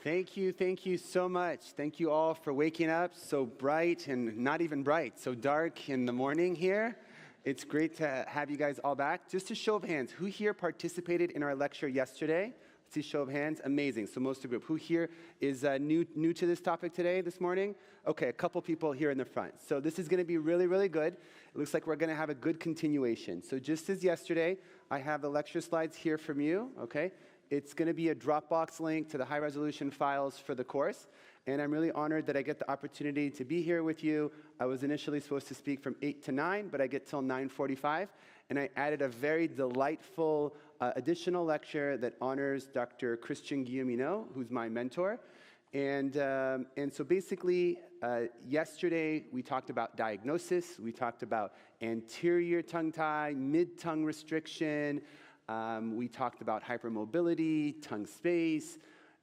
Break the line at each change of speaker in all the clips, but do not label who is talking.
Thank you so much. Thank you all for waking up so bright and not even bright, so dark in the morning here. It's great to have you guys all back. Just a show of hands, who here participated in our lecture yesterday? Let's see, show of hands. Amazing. So most of the group. Who here is new to this topic today, this morning? Okay, a couple people here in the front. So this is going to be really, really good. It looks like we're going to have a good continuation. So just as yesterday, I have the lecture slides here from you, okay? It's going to be a Dropbox link to the high-resolution files for the course, and I'm really honored that I get the opportunity to be here with you. I was initially supposed to speak from 8 to 9, but I get till 9:45, and I added a very delightful additional lecture that honors Dr. Christian Guilleminot, who's my mentor. And so basically, yesterday we talked about diagnosis, we talked about anterior tongue tie, mid-tongue restriction, we talked about hypermobility, tongue space,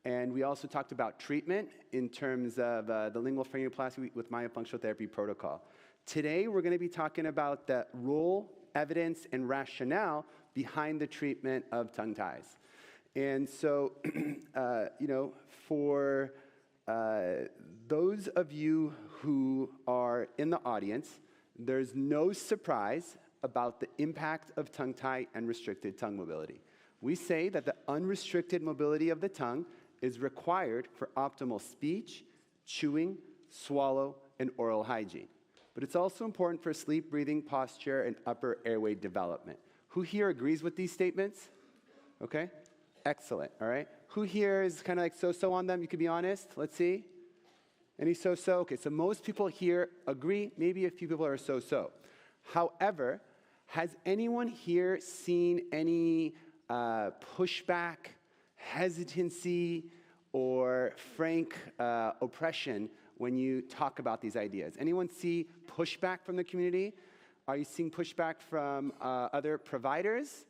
and we also talked about treatment in terms of the lingual cranioplasty with myofunctional therapy protocol. Today, we're going to be talking about the role, evidence, and rationale behind the treatment of tongue ties. And so, for those of you who are in the audience, there's no surprise about the impact of tongue tie and restricted tongue mobility. We say that the unrestricted mobility of the tongue is required for optimal speech, chewing, swallow, and oral hygiene. But it's also important for sleep, breathing, posture, and upper airway development. Who here agrees with these statements? Okay, excellent, all right. Who here is kind of like so-so on them? You can be honest, let's see. Any so-so? Okay, so most people here agree, maybe a few people are so-so. However, has anyone here seen any pushback, hesitancy, or frank oppression when you talk about these ideas? Anyone see pushback from the community? Are you seeing pushback from other providers,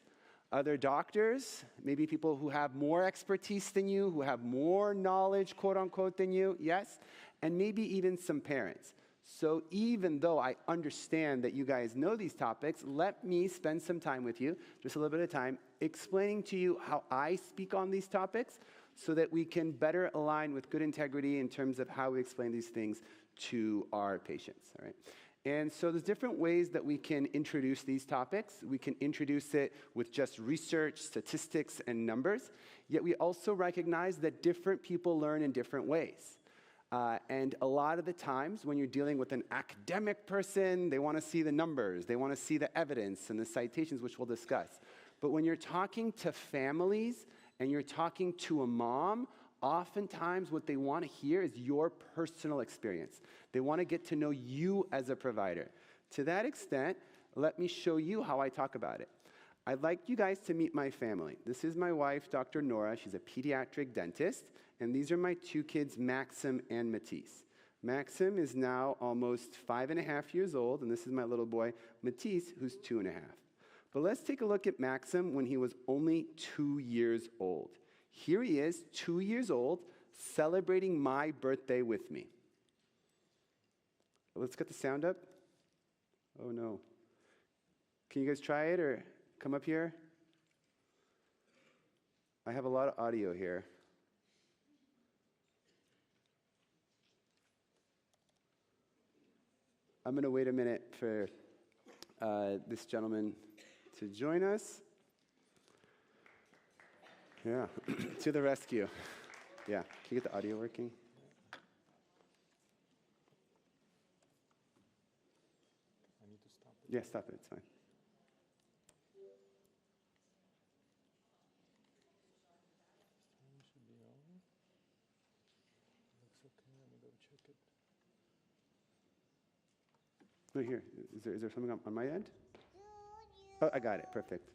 other doctors, maybe people who have more expertise than you, who have more knowledge, quote unquote, than you? Yes? And maybe even some parents. So even though I understand that you guys know these topics, let me spend some time with you, just a little bit of time, explaining to you how I speak on these topics so that we can better align with good integrity in terms of how we explain these things to our patients, all right? And so there's different ways that we can introduce these topics. We can introduce it with just research, statistics, and numbers, yet we also recognize that different people learn in different ways. And a lot of the times when you're dealing with an academic person, they want to see the numbers, they want to see the evidence and the citations, which we'll discuss. But when you're talking to families and you're talking to a mom, oftentimes what they want to hear is your personal experience. They want to get to know you as a provider. To that extent, let me show you how I talk about it. I'd like you guys to meet my family. This is my wife, Dr. Nora. She's a pediatric dentist. And these are my two kids, Maxim and Matisse. Maxim is now almost 5.5 years old, and this is my little boy, Matisse, who's 2.5. But let's take a look at Maxim when he was only 2 years old. Here he is, 2 years old, celebrating my birthday with me. Let's get the sound up. Oh, no. Can you guys try it or come up here? I have a lot of audio here. I'm going to wait a minute for this gentleman to join us. Yeah, to the rescue. Yeah, can you get the audio working?
I need to stop it.
Yeah, stop it, it's fine.
Should be on. Looks okay, let me go check it.
No, here, is there something on my end? Oh, I got it, perfect.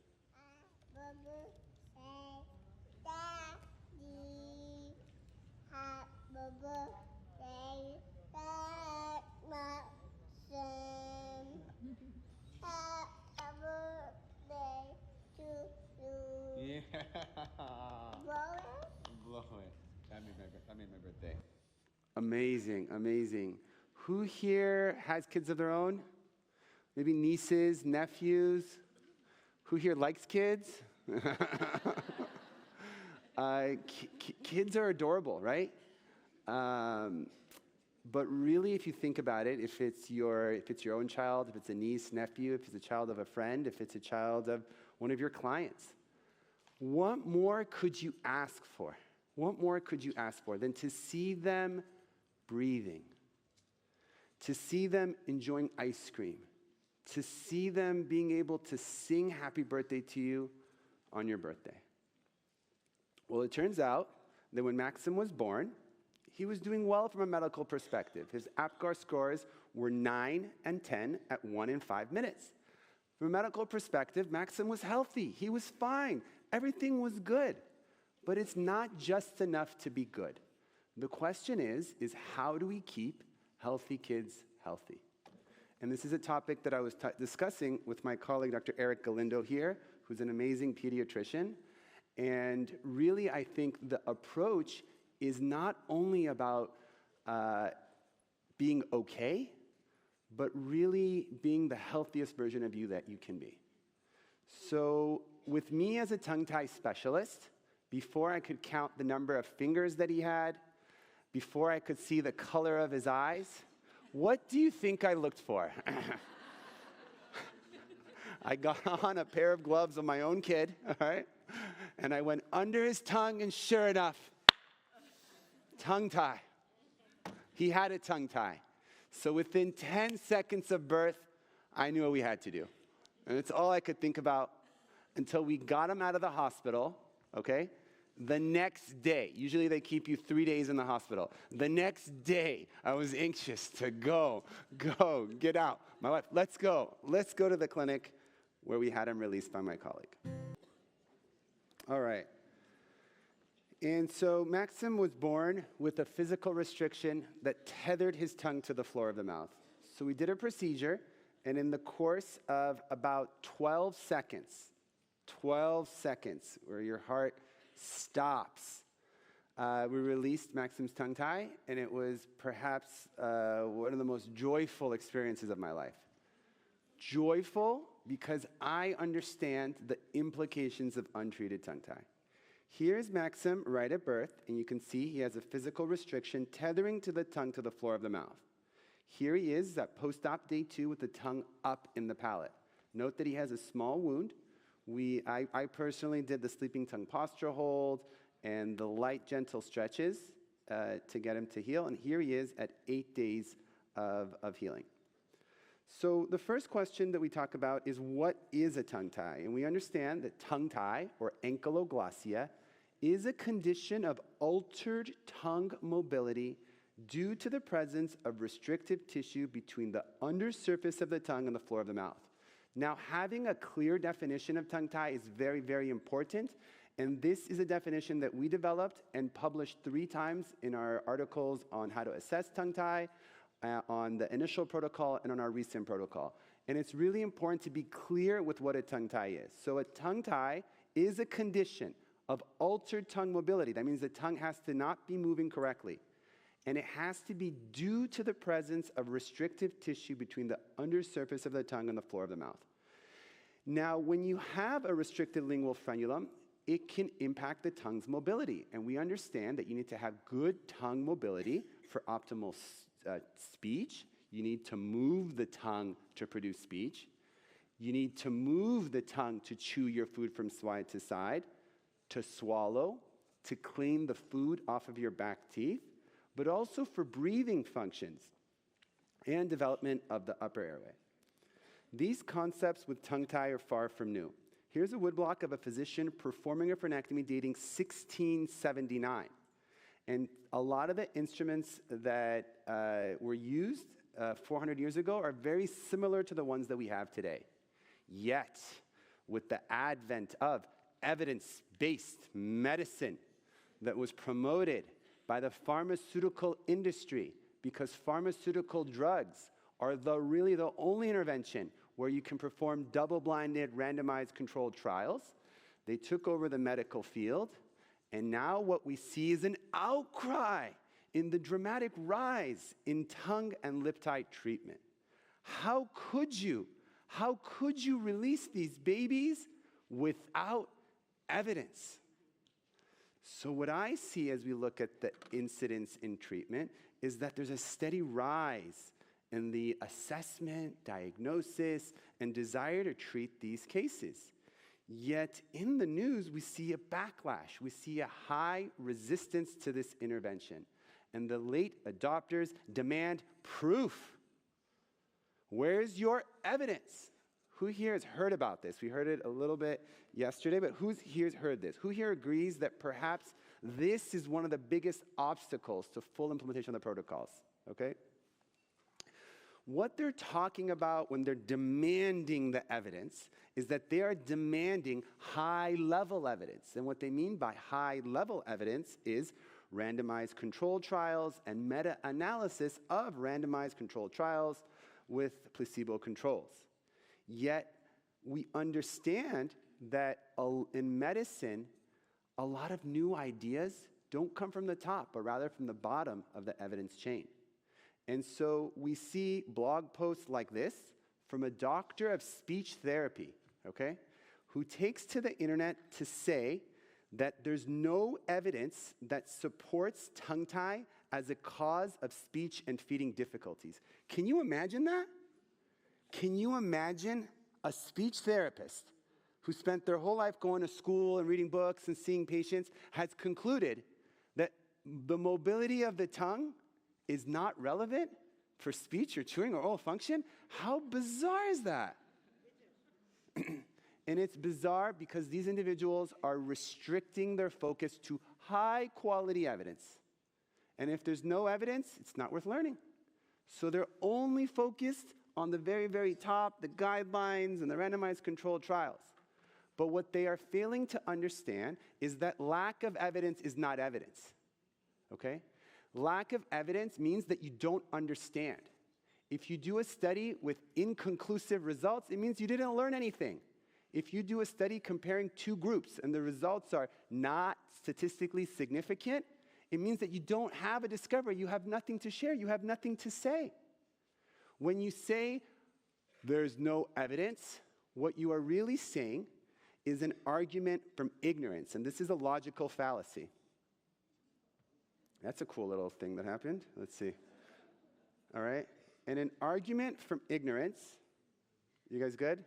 Yeah. Blow it. That made my birthday.
Amazing, amazing. Who here has kids of their own? Maybe nieces, nephews? Who here likes kids? Kids are adorable, right? But really, if you think about it, if it's your own child, if it's a niece, nephew, if it's a child of a friend, if it's a child of one of your clients, what more could you ask for? What more could you ask for than to see them breathing, to see them enjoying ice cream, to see them being able to sing happy birthday to you on your birthday? Well, it turns out that when Maxim was born, he was doing well from a medical perspective. His APGAR scores were 9 and 10 at 1 and 5 minutes. From a medical perspective, Maxim was healthy. He was fine. Everything was good. But it's not just enough to be good. The question is how do we keep healthy kids healthy? And this is a topic that I was discussing with my colleague, Dr. Eric Galindo here, who's an amazing pediatrician. And really, I think the approach is not only about being okay, but really being the healthiest version of you that you can be. So with me as a tongue tie specialist, before I could count the number of fingers that he had, before I could see the color of his eyes, what do you think I looked for? I got on a pair of gloves of my own kid, all right? And I went under his tongue, and sure enough, tongue tie. He had a tongue tie. So within 10 seconds of birth, I knew what we had to do. And it's all I could think about until we got him out of the hospital, okay? The next day, usually they keep you 3 days in the hospital. The next day, I was anxious to go, get out. My wife, let's go to the clinic where we had him released by my colleague. All right. And so Maxim was born with a physical restriction that tethered his tongue to the floor of the mouth. So we did a procedure, and in the course of about 12 seconds, where your heart stops, we released Maxim's tongue tie, and it was perhaps one of the most joyful experiences of my life. Joyful because I understand the implications of untreated tongue tie. Here's Maxim right at birth, and you can see he has a physical restriction tethering to the tongue to the floor of the mouth. Here he is at post-op day 2 with the tongue up in the palate. Note that he has a small wound. I personally did the sleeping tongue posture hold and the light, gentle stretches to get him to heal, and here he is at 8 days of healing. So the first question that we talk about is, what is a tongue tie? And we understand that tongue tie, or ankyloglossia, is a condition of altered tongue mobility due to the presence of restrictive tissue between the undersurface of the tongue and the floor of the mouth. Now, having a clear definition of tongue tie is very, very important, and this is a definition that we developed and published 3 times in our articles on how to assess tongue tie, on the initial protocol, and on our recent protocol. And it's really important to be clear with what a tongue tie is. So a tongue tie is a condition of altered tongue mobility. That means the tongue has to not be moving correctly. And it has to be due to the presence of restrictive tissue between the undersurface of the tongue and the floor of the mouth. Now, when you have a restricted lingual frenulum, it can impact the tongue's mobility. And we understand that you need to have good tongue mobility for optimal speech. You need to move the tongue to produce speech. You need to move the tongue to chew your food from side to side, to swallow, to clean the food off of your back teeth, but also for breathing functions and development of the upper airway. These concepts with tongue tie are far from new. Here's a woodblock of a physician performing a frenectomy dating 1679. And a lot of the instruments that were used 400 years ago are very similar to the ones that we have today. Yet, with the advent of evidence-based medicine that was promoted by the pharmaceutical industry, because pharmaceutical drugs are really the only intervention where you can perform double-blinded, randomized controlled trials, they took over the medical field. And now what we see is an outcry in the dramatic rise in tongue and lip tie treatment. How could you release these babies without evidence? So what I see as we look at the incidence in treatment is that there's a steady rise in the assessment, diagnosis, and desire to treat these cases. Yet in the news, we see a backlash. We see a high resistance to this intervention. And the late adopters demand proof. Where's your evidence? Who here has heard about this? We heard it a little bit yesterday, but who's here's heard this? Who here agrees that perhaps this is one of the biggest obstacles to full implementation of the protocols? Okay? What they're talking about when they're demanding the evidence is that they are demanding high-level evidence. And what they mean by high-level evidence is randomized controlled trials and meta-analysis of randomized controlled trials with placebo controls. Yet, we understand that in medicine, a lot of new ideas don't come from the top, but rather from the bottom of the evidence chain. And so we see blog posts like this from a doctor of speech therapy, okay, who takes to the internet to say that there's no evidence that supports tongue tie as a cause of speech and feeding difficulties. Can you imagine that? Can you imagine a speech therapist who spent their whole life going to school and reading books and seeing patients has concluded that the mobility of the tongue is not relevant for speech or chewing or oral function? How bizarre is that? And it's bizarre because these individuals are restricting their focus to high-quality evidence. And if there's no evidence, it's not worth learning. So they're only focused on the very, very top, the guidelines and the randomized controlled trials. But what they are failing to understand is that lack of evidence is not evidence, okay? Lack of evidence means that you don't understand. If you do a study with inconclusive results, it means you didn't learn anything. If you do a study comparing two groups and the results are not statistically significant, it means that you don't have a discovery. You have nothing to share. You have nothing to say. When you say there's no evidence, what you are really saying is an argument from ignorance, and this is a logical fallacy. That's a cool little thing that happened. Let's see. All right. And an argument from ignorance. You guys good?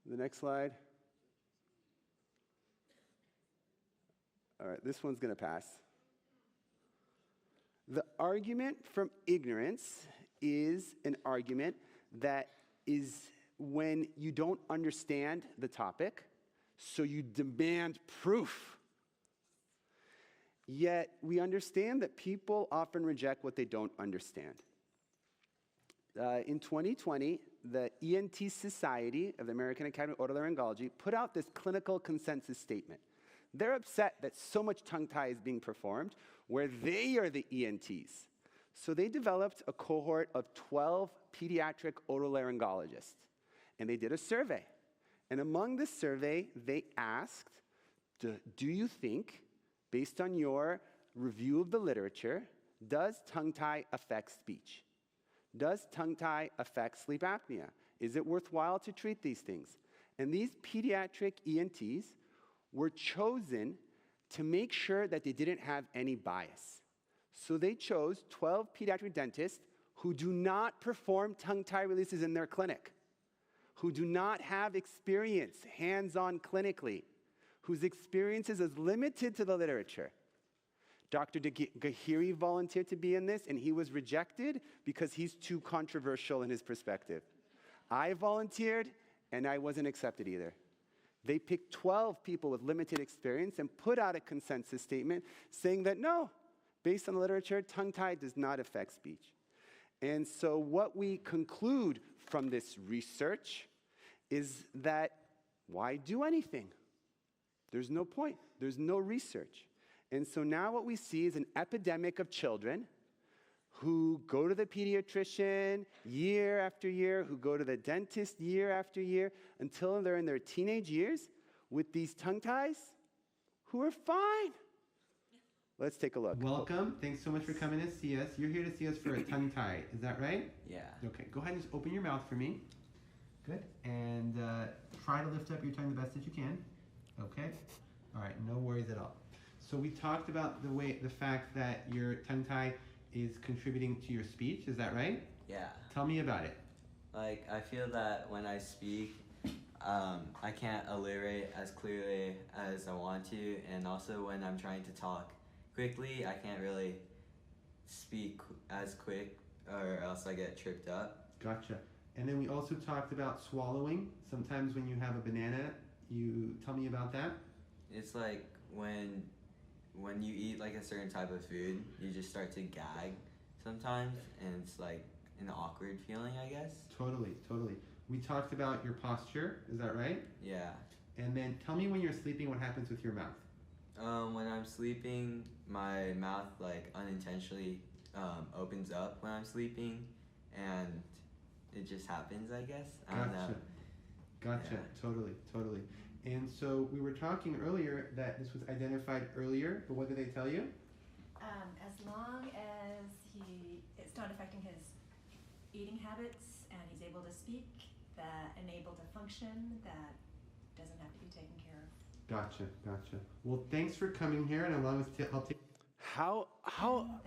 The next slide. All right, this one's going to pass. The argument from ignorance is an argument that is when you don't understand the topic, so you demand proof. Yet, we understand that people often reject what they don't understand. In 2020, the ENT Society of the American Academy of Otolaryngology put out this clinical consensus statement. They're upset that so much tongue tie is being performed where they are the ENTs. So they developed a cohort of 12 pediatric otolaryngologists, and they did a survey. And among this survey, they asked, do you think, based on your review of the literature, does tongue tie affect speech? Does tongue tie affect sleep apnea? Is it worthwhile to treat these things? And these pediatric ENTs were chosen to make sure that they didn't have any bias. So they chose 12 pediatric dentists who do not perform tongue tie releases in their clinic, who do not have experience hands-on clinically, whose experience is as limited to the literature. Dr. Gahiri volunteered to be in this, and he was rejected because he's too controversial in his perspective. I volunteered, and I wasn't accepted either. They picked 12 people with limited experience and put out a consensus statement saying that no, based on the literature, tongue tie does not affect speech. And so what we conclude from this research is that why do anything? There's no point. There's no research. And so now what we see is an epidemic of children who go to the pediatrician year after year, who go to the dentist year after year, until they're in their teenage years with these tongue ties, who are fine. Let's take a look.
Welcome. Thanks so much for coming to see us. You're here to see us for a tongue tie. Is that right?
Yeah.
Okay. Go ahead and just open your mouth for me. Good. And try to lift up your tongue the best that you can. Okay. All right, no worries at all. So we talked about the fact that your tongue tie is contributing to your speech. Is that right?
Yeah.
Tell me about it.
Like, I feel that when I speak, I can't alliterate as clearly as I want to, and also when I'm trying to talk quickly, I can't really speak as quick or else I get tripped up.
Gotcha. And then we also talked about swallowing. Sometimes when you have a banana, you tell me about that.
It's like when you eat like a certain type of food, you just start to gag sometimes, and it's like an awkward feeling, I guess.
Totally, totally. We talked about your posture. Is that right?
Yeah.
And then tell me when you're sleeping, what happens with your mouth?
When I'm sleeping, my mouth like unintentionally opens up when I'm sleeping, and it just happens, I guess. I don't know.
Gotcha.
Yeah.
Totally, totally. And so we were talking earlier that this was identified earlier, but what did they tell you?
As long as it's not affecting his eating habits and he's able to speak and able to function, that doesn't have to be taken care of.
Gotcha, gotcha. Well, thanks for coming here and allowing us to help take.
How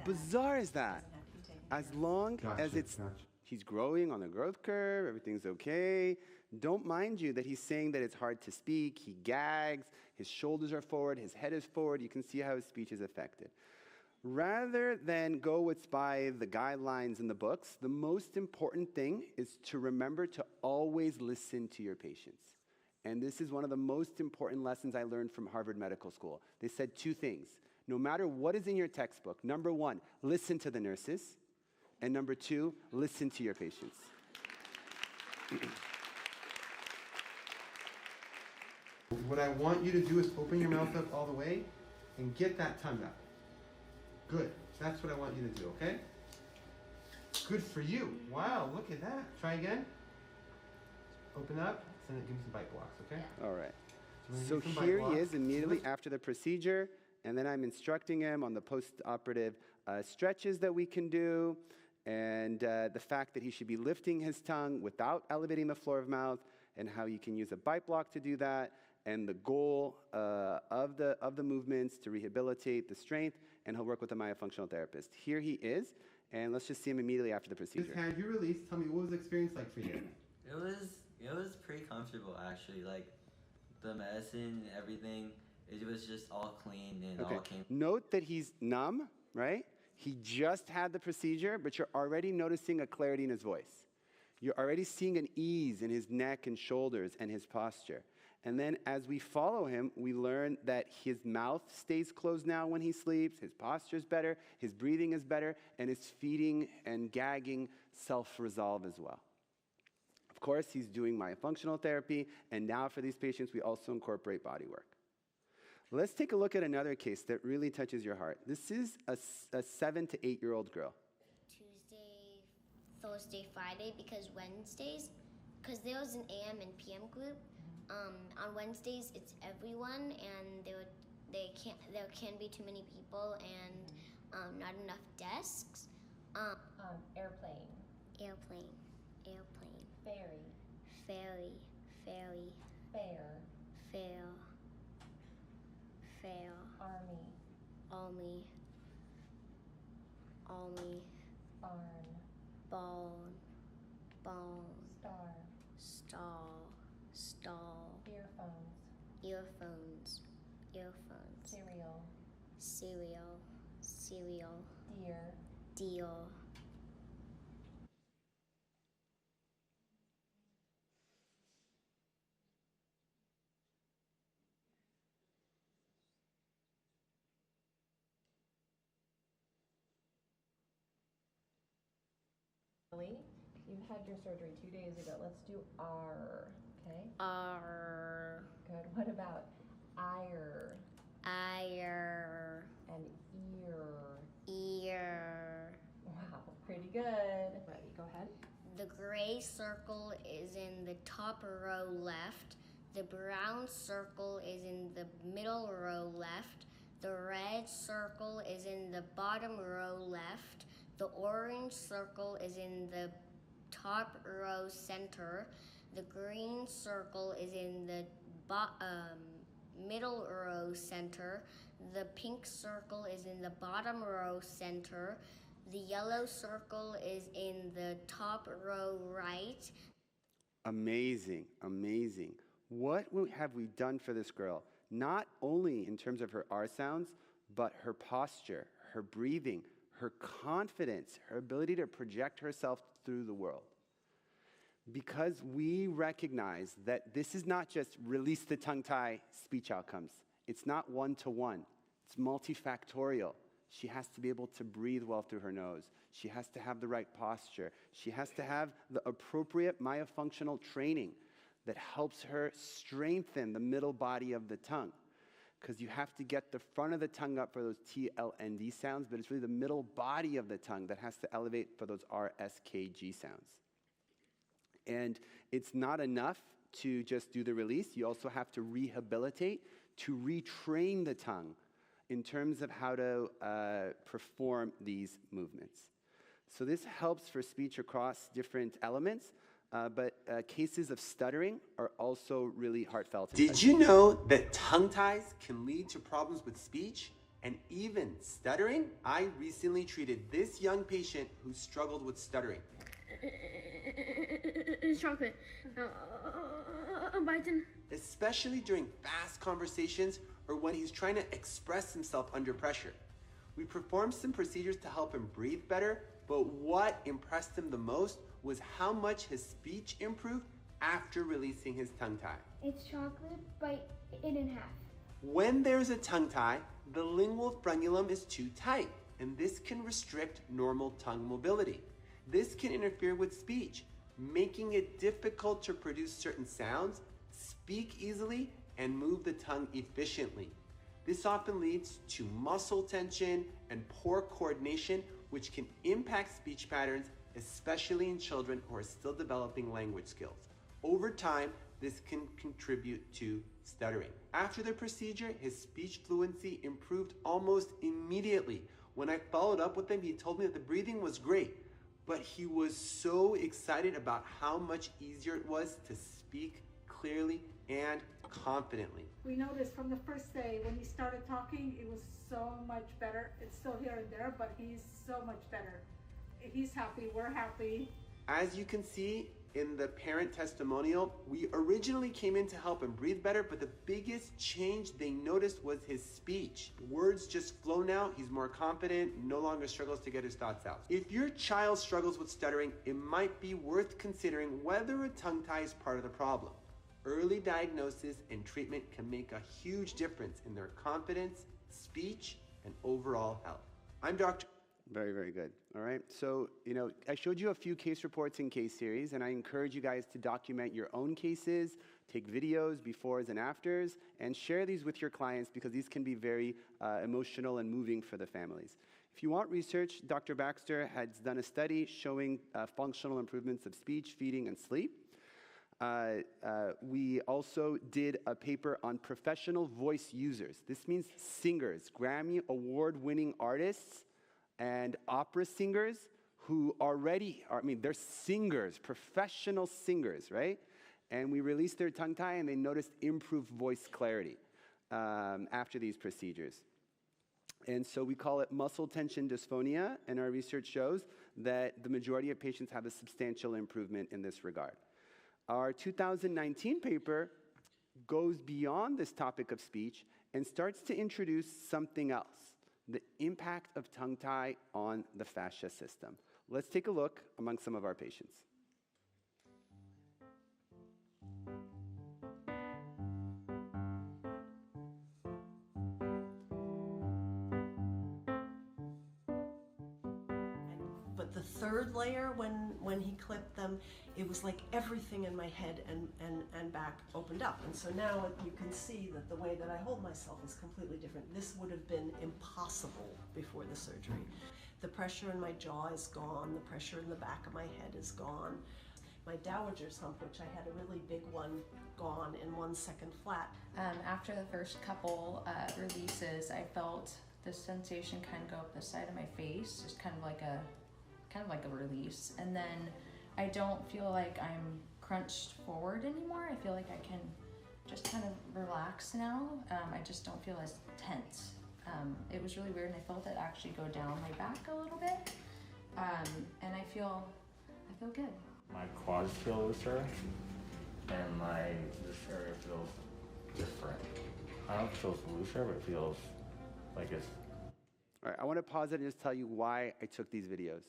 bizarre is that?
Doesn't have to be taken
As
care of.
long as
Gotcha.
he's growing on the growth curve, everything's okay. Don't mind you that he's saying that it's hard to speak, he gags, his shoulders are forward, his head is forward. You can see how his speech is affected. Rather than go what's by the guidelines in the books, the most important thing is to remember to always listen to your patients. And this is one of the most important lessons I learned from Harvard Medical School. They said two things. No matter what is in your textbook, number one, listen to the nurses. And number two, listen to your patients.
What I want you to do is open your mouth up all the way and get that tongue up. Good. That's what I want you to do, okay? Good for you. Wow, look at that. Try again. Open up. Give me some bite blocks, okay?
All right.
So
So here he is immediately after the procedure, and then I'm instructing him on the post-operative stretches that we can do, and the fact that he should be lifting his tongue without elevating the floor of mouth, and how you can use a bite block to do that, and the goal of the movements to rehabilitate the strength, and he'll work with a myofunctional therapist. Here he is, and let's just see him immediately after the procedure.
Just had you released. Tell me, what was the experience like for you?
It was pretty comfortable, actually. Like, the medicine and everything, it was just all clean and all came.
Note that he's numb, right? He just had the procedure, but you're already noticing a clarity in his voice. You're already seeing an ease in his neck and shoulders and his posture. And then as we follow him, we learn that his mouth stays closed now when he sleeps, his posture's better, his breathing is better, and his feeding and gagging self-resolve as well. Of course, he's doing myofunctional therapy, and now for these patients, we also incorporate body work. Let's take a look at another case that really touches your heart. This is a 7 to 8-year-old girl.
Tuesday, Thursday, Friday, because Wednesdays, because there was an AM and PM group. On Wednesdays, it's everyone, and there can be too many people and not enough desks.
Airplane.
Airplane.
Ferry.
Fair. Army. Barn. Star. Earphones. Cereal. Deer.
You had your surgery 2 days ago. Let's do R, okay?
R.
Good. What about ire and ear? Wow, pretty good. Ready, go ahead.
The gray circle is in the top row left. The brown circle is in the middle row left. The red circle is in the bottom row left. The orange circle is in the top row center. The green circle is in the middle row center. The pink circle is in the bottom row center. The yellow circle is in the top row right.
Amazing, amazing. What have we done for this girl? Not only in terms of her R sounds, but her posture, her breathing, her confidence, her ability to project herself through the world. Because we recognize that this is not just release the tongue tie speech outcomes. It's not one-to-one. It's multifactorial. She has to be able to breathe well through her nose. She has to have the right posture. She has to have the appropriate myofunctional training that helps her strengthen the middle body of the tongue. Because you have to get the front of the tongue up for those T, L, N, D sounds, but it's really the middle body of the tongue that has to elevate for those R, S, K, G sounds. And it's not enough to just do the release. You also have to rehabilitate, to retrain the tongue in terms of how to perform these movements. So this helps for speech across different elements, but cases of stuttering are also really heartfelt.
Did you know that tongue ties can lead to problems with speech and even stuttering? I recently treated this young patient who struggled with stuttering.
It's chocolate. I'm biting.
Especially during fast conversations or when he's trying to express himself under pressure. We performed some procedures to help him breathe better, but what impressed him the most was how much his speech improved after releasing his tongue tie.
It's chocolate, bite it in half.
When there's a tongue tie, the lingual frenulum is too tight, and this can restrict normal tongue mobility. This can interfere with speech, making it difficult to produce certain sounds, speak easily, and move the tongue efficiently. This often leads to muscle tension and poor coordination, which can impact speech patterns, especially in children who are still developing language skills. Over time, this can contribute to stuttering. After the procedure, his speech fluency improved almost immediately. When I followed up with him, he told me that the breathing was great, but he was so excited about how much easier it was to speak clearly and confidently.
We noticed from the first day when he started talking, it was so much better. It's still here and there, but he's so much better. He's happy, we're happy.
As you can see in the parent testimonial, we originally came in to help him breathe better, but the biggest change they noticed was his speech. Words just flow now, he's more confident, no longer struggles to get his thoughts out. If your child struggles with stuttering, it might be worth considering whether a tongue tie is part of the problem. Early diagnosis and treatment can make a huge difference in their confidence, speech, and overall health. I'm Dr.
Very, very good. All right. So, I showed you a few case reports and case series, and I encourage you guys to document your own cases, take videos, befores and afters, and share these with your clients because these can be very emotional and moving for the families. If you want research, Dr. Baxter has done a study showing functional improvements of speech, feeding, and sleep. We also did a paper on professional voice users. This means singers, Grammy award-winning artists, and opera singers who they're singers, professional singers, right? And we released their tongue tie and they noticed improved voice clarity after these procedures. And so we call it muscle tension dysphonia, and our research shows that the majority of patients have a substantial improvement in this regard. Our 2019 paper goes beyond this topic of speech and starts to introduce something else. The impact of tongue tie on the fascia system. Let's take a look among some of our patients.
But the third layer, when he clipped them, it was like everything in my head and back opened up. And so now you can see that the way that I hold myself is completely different. This would have been impossible before the surgery. The pressure in my jaw is gone. The pressure in the back of my head is gone. My dowager's hump, which I had a really big one, gone in 1 second flat.
After the first couple releases, I felt this sensation kind of go up the side of my face, just kind of like a release. And then I don't feel like I'm crunched forward anymore. I feel like I can just kind of relaxed now. I just don't feel as tense. It was really weird, and I felt it actually go down my back a little bit. And I feel good.
My quads feel looser, and this area feels different. I don't know if it feels looser, but it feels like it's...
All right, I want to pause it and just tell you why I took these videos.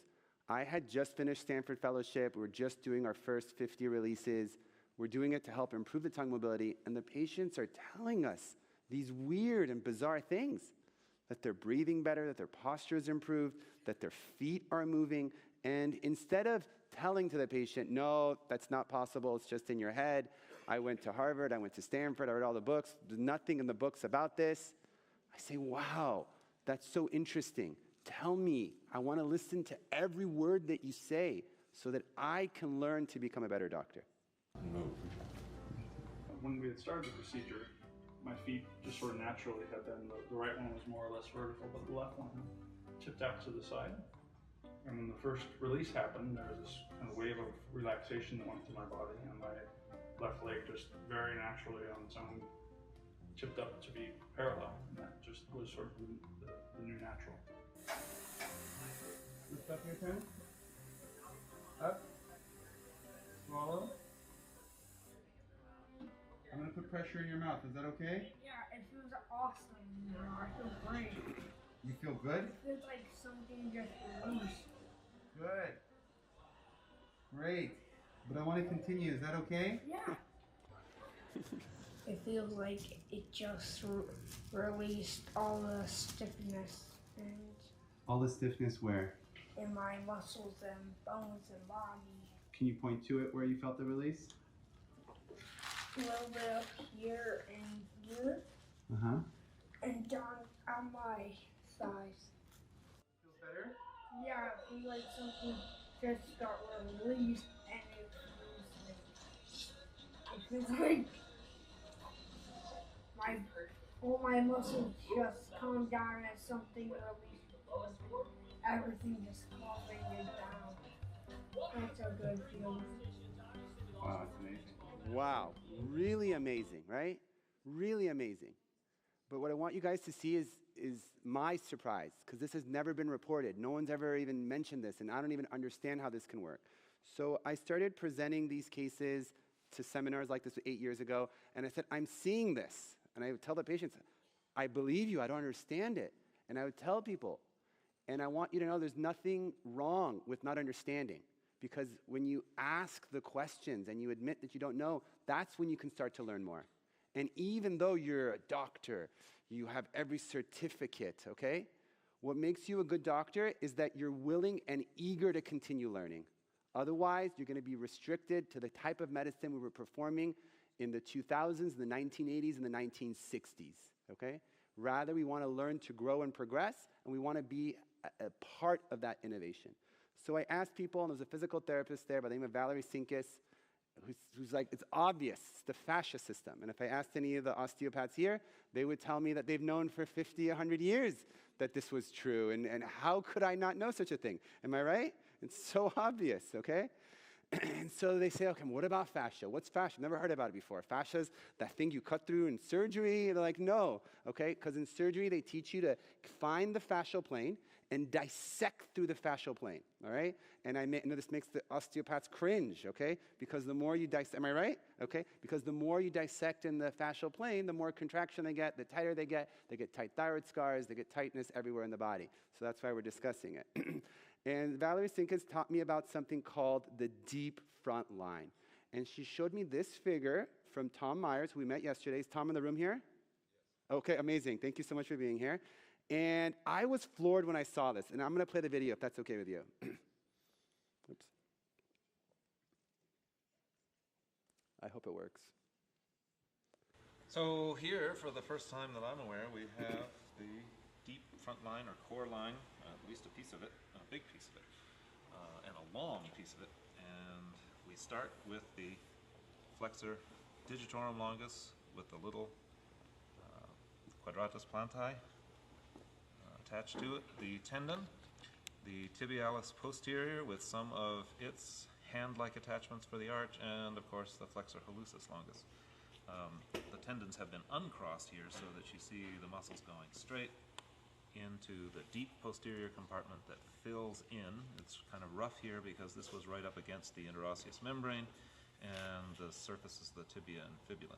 I had just finished Stanford Fellowship. We were just doing our first 50 releases. We're doing it to help improve the tongue mobility, and the patients are telling us these weird and bizarre things, that they're breathing better, that their posture is improved, that their feet are moving, and instead of telling to the patient, no, that's not possible, it's just in your head, I went to Harvard, I went to Stanford, I read all the books, there's nothing in the books about this, I say, wow, that's so interesting. Tell me, I want to listen to every word that you say so that I can learn to become a better doctor.
Move.
When we had started the procedure, my feet just sort of naturally had been, the right one was more or less vertical, but the left one tipped out to the side. And when the first release happened, there was this kind of wave of relaxation that went through my body, and my left leg just very naturally on its own tipped up to be parallel. And that just was sort of the new natural. Lift up your chin. Up. Swallow. I'm going to put pressure in your mouth. Is that okay?
Yeah, it feels awesome. I feel great.
You feel good?
It feels like something just loose.
Good. Great. But I want to continue. Is that okay?
Yeah. It feels like it just released all the stiffness and
All the stiffness where?
in my muscles and bones and body.
Can you point to it where you felt the release?
A little bit up here and here,
Uh-huh.
and down on my thighs.
Feels better?
Yeah, it feels like something just got released and it feels like all my muscles just calmed down as something released. Everything just calming it down. That's a good feeling.
Wow, it's amazing.
Wow, really amazing, right? Really amazing. But what I want you guys to see is my surprise, because this has never been reported. No one's ever even mentioned this, and I don't even understand how this can work. So I started presenting these cases to seminars like this 8 years ago, and I said, I'm seeing this. And I would tell the patients, I believe you, I don't understand it. And I would tell people, and I want you to know there's nothing wrong with not understanding. Because when you ask the questions and you admit that you don't know, that's when you can start to learn more. And even though you're a doctor, you have every certificate, okay? What makes you a good doctor is that you're willing and eager to continue learning. Otherwise, you're going to be restricted to the type of medicine we were performing in the 2000s, the 1980s, and the 1960s, okay? Rather, we want to learn to grow and progress, and we want to be a part of that innovation. So I asked people, and there's a physical therapist there by the name of Valerie Sinkus, who's like, it's obvious, it's the fascia system. And if I asked any of the osteopaths here, they would tell me that they've known for 50, 100 years that this was true. And how could I not know such a thing? Am I right? It's so obvious, okay? And so they say, okay, what about fascia? What's fascia? Never heard about it before. Fascia's that thing you cut through in surgery? They're like, no, okay? Because in surgery, they teach you to find the fascial plane and dissect through the fascial plane, all right? And I know this makes the osteopaths cringe, okay? Because the more you dissect, am I right? Okay? Because the more you dissect in the fascial plane, the more contraction they get, the tighter they get tight thyroid scars, they get tightness everywhere in the body. So that's why we're discussing it. And Valerie Sinkus taught me about something called the deep front line. And she showed me this figure from Tom Myers, who we met yesterday. Is Tom in the room here? Yes. Okay, amazing. Thank you so much for being here. And I was floored when I saw this. And I'm going to play the video if that's okay with you. Oops. I hope it works.
So here, for the first time that I'm aware, we have the deep front line or core line, at least a piece of it, a big piece of it, and a long piece of it. And we start with the flexor digitorum longus with the little quadratus plantae attached to it, the tendon, the tibialis posterior with some of its hand-like attachments for the arch, and of course the flexor hallucis longus. The tendons have been uncrossed here so that you see the muscles going straight into the deep posterior compartment that fills in. It's kind of rough here because this was right up against the interosseous membrane, and the surface is the tibia and fibula.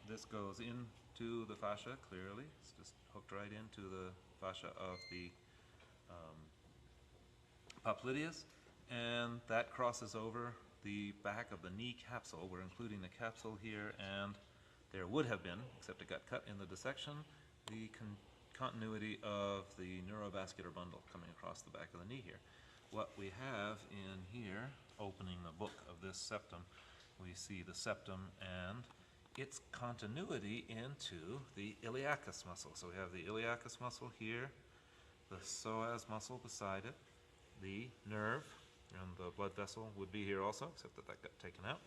This goes into the fascia clearly. It's just hooked right into the fascia of the popliteus, and that crosses over the back of the knee capsule. We're including the capsule here, and there would have been, except it got cut in the dissection, the continuity of the neurovascular bundle coming across the back of the knee here. What we have in here, opening the book of this septum, we see the septum and its continuity into the iliacus muscle. So we have the iliacus muscle here, the psoas muscle beside it, the nerve, and the blood vessel would be here also, except that that got taken out,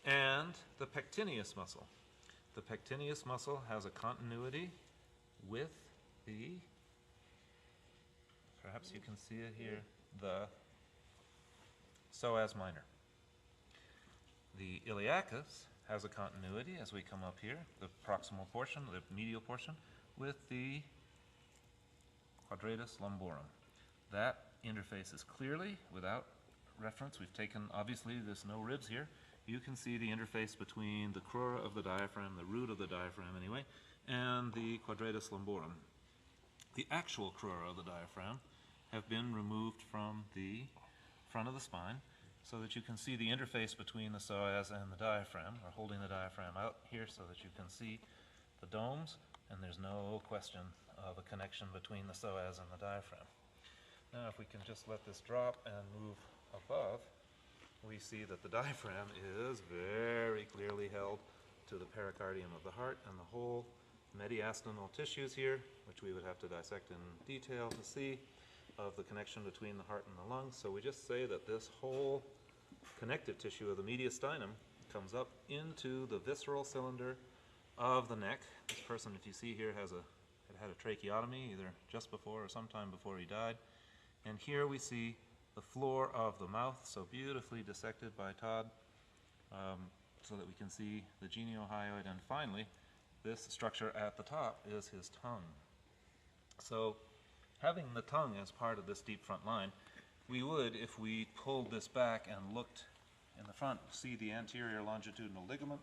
and the pectineus muscle. The pectineus muscle has a continuity with the, perhaps you can see it here, the psoas minor. The iliacus has a continuity as we come up here, the proximal portion, the medial portion, with the quadratus lumborum. That interfaces clearly without reference. We've taken, obviously, there's no ribs here. You can see the interface between the crura of the diaphragm, the root of the diaphragm anyway, and the quadratus lumborum. The actual crura of the diaphragm have been removed from the front of the spine so that you can see the interface between the psoas and the diaphragm, or holding the diaphragm out here so that you can see the domes, and there's no question of a connection between the psoas and the diaphragm. Now if we can just let this drop and move above, we see that the diaphragm is very clearly held to the pericardium of the heart, and the whole mediastinal tissues here, which we would have to dissect in detail to see, of the connection between the heart and the lungs. So we just say that this whole connective tissue of the mediastinum comes up into the visceral cylinder of the neck. This person, if you see here, had a tracheotomy either just before or sometime before he died. And here we see the floor of the mouth, so beautifully dissected by Todd, so that we can see the geniohyoid. And finally, this structure at the top is his tongue. So having the tongue as part of this deep front line, we would, if we pulled this back and looked in the front, see the anterior longitudinal ligament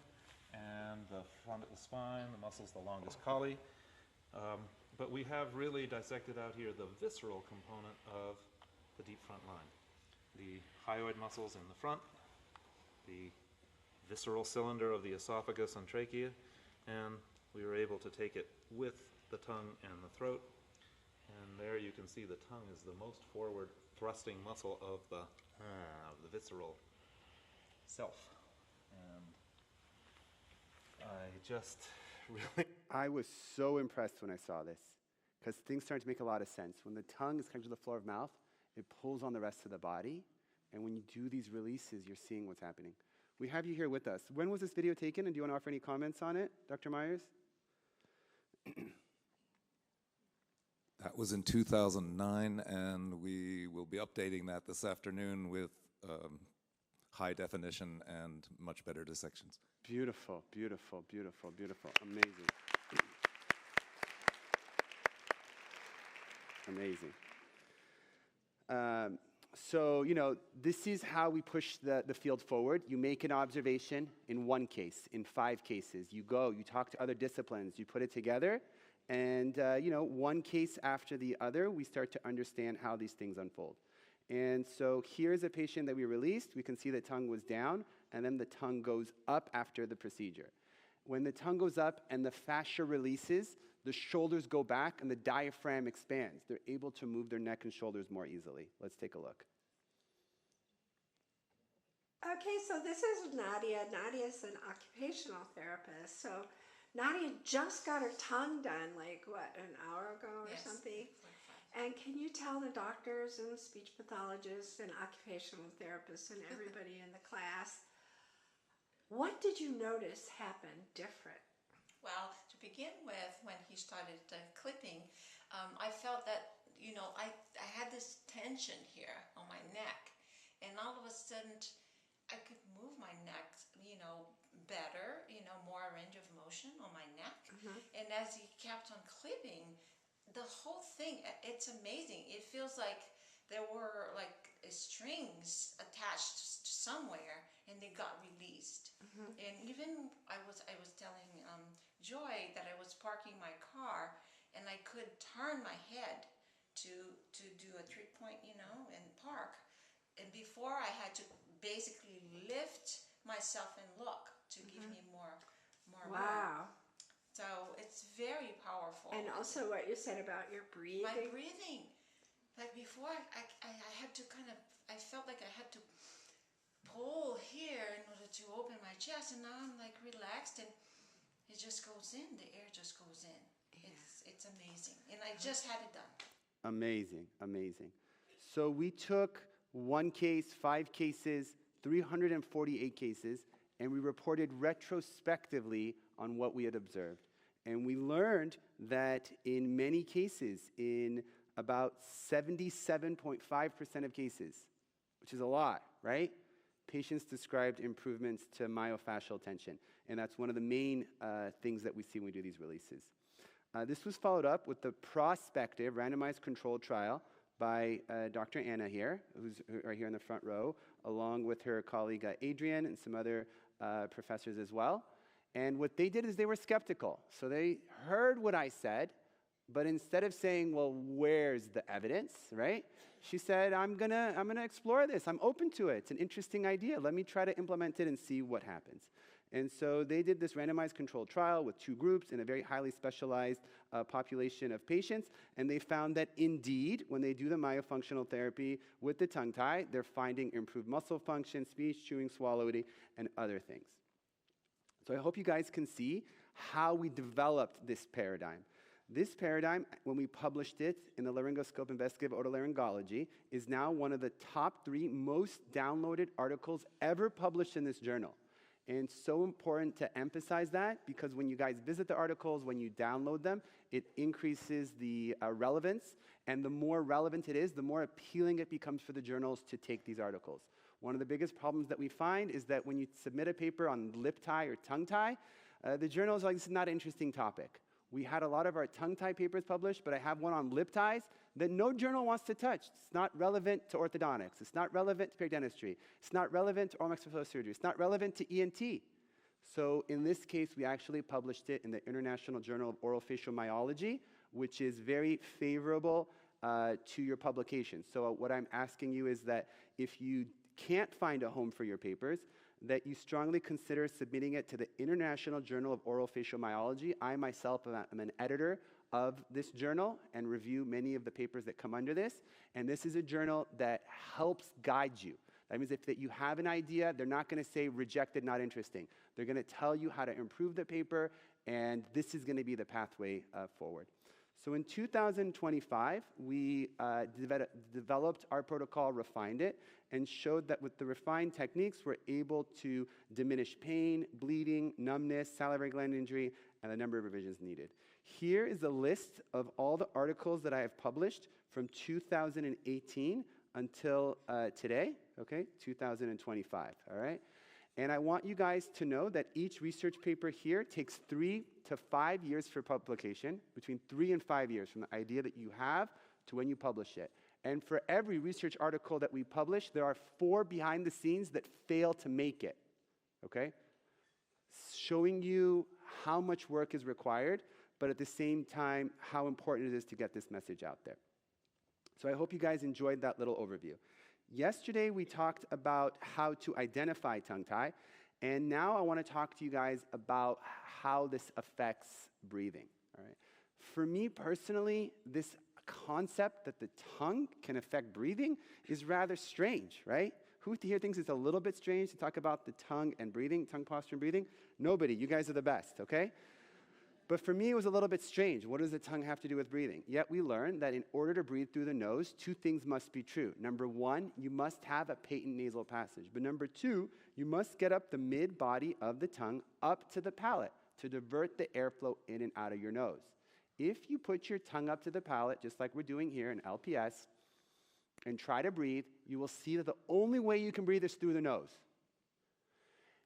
and the front of the spine, the muscles, the longus colli. But we have really dissected out here the visceral component of the deep front line. The hyoid muscles in the front, the visceral cylinder of the esophagus and trachea, and we were able to take it with the tongue and the throat. And there you can see the tongue is the most forward thrusting muscle of the visceral self. And I just really...
I was so impressed when I saw this, because things started to make a lot of sense. When the tongue is connected to the floor of mouth, it pulls on the rest of the body, and when you do these releases, you're seeing what's happening. We have you here with us. When was this video taken, and do you want to offer any comments on it, Dr. Myers?
That was in 2009, and we will be updating that this afternoon with high definition and much better dissections.
Beautiful, beautiful, beautiful, beautiful. Amazing. Amazing. So, you know, this is how we push the field forward. You make an observation in one case, in 5 cases. You go, you talk to other disciplines, you put it together, and, you know, one case after the other, we start to understand how these things unfold. And so here's a patient that we released. We can see the tongue was down, and then the tongue goes up after the procedure. When the tongue goes up and the fascia releases, the shoulders go back and the diaphragm expands. They're able to move their neck and shoulders more easily. Let's take a look.
Okay, so this is Nadia. Nadia's an occupational therapist. So Nadia just got her tongue done, like, what, an hour ago or something? And can you tell the doctors and speech pathologists and occupational therapists and everybody in the class, what did you notice happen different?
Well, to begin with, when he started clipping, I felt that, you know, I had this tension here on my neck, and all of a sudden I could move my neck, you know, better, more range of motion on my neck. And as he kept on clipping, the whole thing, it's amazing. It feels like there were like strings attached somewhere and they got released. And even I was telling Joy that I was parking my car and I could turn my head to do a 3-point, and park. And before I had to basically lift myself and look to give me more
Wow.
room. So it's very powerful.
And also what you said about your breathing.
My breathing. Like before, I had to I felt like I had to pull here in order to open my chest, and now I'm like relaxed and it just goes in, the air just goes in. It's amazing. And I just had it done.
Amazing, amazing. So we took 1 case, 5 cases, 348 cases, and we reported retrospectively on what we had observed. And we learned that in many cases, in about 77.5% of cases, which is a lot, right? Patients described improvements to myofascial tension. And that's one of the main things that we see when we do these releases. This was followed up with the prospective randomized controlled trial by Dr. Anna here, who's right here in the front row, along with her colleague Adrian and some other professors as well. And what they did is they were skeptical. So they heard what I said, but instead of saying, well, where's the evidence, right? She said, I'm gonna explore this. I'm open to it. It's an interesting idea. Let me try to implement it and see what happens. And so they did this randomized controlled trial with 2 groups in a very highly specialized population of patients. And they found that indeed, when they do the myofunctional therapy with the tongue tie, they're finding improved muscle function, speech, chewing, swallowing, and other things. So I hope you guys can see how we developed this paradigm. This paradigm, when we published it in the Laryngoscope Investigative Otolaryngology, is now one of the top 3 most downloaded articles ever published in this journal. And it's so important to emphasize that because when you guys visit the articles, when you download them, it increases the relevance. And the more relevant it is, the more appealing it becomes for the journals to take these articles. One of the biggest problems that we find is that when you submit a paper on lip tie or tongue tie, the journals are like, this is not an interesting topic. We had a lot of our tongue tie papers published, but I have one on lip ties that no journal wants to touch. It's not relevant to orthodontics. It's not relevant to periodentistry. It's not relevant to oral maxillofacial surgery. It's not relevant to ENT. So in this case, we actually published it in the International Journal of Orofacial Myology, which is very favorable to your publication. So what I'm asking you is that if you can't find a home for your papers, that you strongly consider submitting it to the International Journal of Orofacial Myology. I myself am an editor of this journal and review many of the papers that come under this. And this is a journal that helps guide you. That means if you have an idea, they're not going to say rejected, not interesting. They're going to tell you how to improve the paper, and this is going to be the pathway forward. So in 2025, we developed our protocol, refined it, and showed that with the refined techniques, we're able to diminish pain, bleeding, numbness, salivary gland injury, and the number of revisions needed. Here is a list of all the articles that I have published from 2018 until today, okay, 2025, all right? And I want you guys to know that each research paper here takes 3 to 5 years for publication, between 3 and 5 years from the idea that you have to when you publish it. And for every research article that we publish, there are 4 behind the scenes that fail to make it, okay? Showing you how much work is required, but at the same time, how important it is to get this message out there. So I hope you guys enjoyed that little overview. Yesterday, we talked about how to identify tongue tie, and now I want to talk to you guys about how this affects breathing, all right? For me personally, this concept that the tongue can affect breathing is rather strange, right? Who here thinks it's a little bit strange to talk about the tongue and breathing, tongue posture and breathing? Nobody. You guys are the best, okay? But for me, it was a little bit strange. What does the tongue have to do with breathing? Yet we learned that in order to breathe through the nose, 2 things must be true. Number 1, you must have a patent nasal passage. But number 2, you must get up the mid-body of the tongue up to the palate to divert the airflow in and out of your nose. If you put your tongue up to the palate, just like we're doing here in LPS, and try to breathe, you will see that the only way you can breathe is through the nose.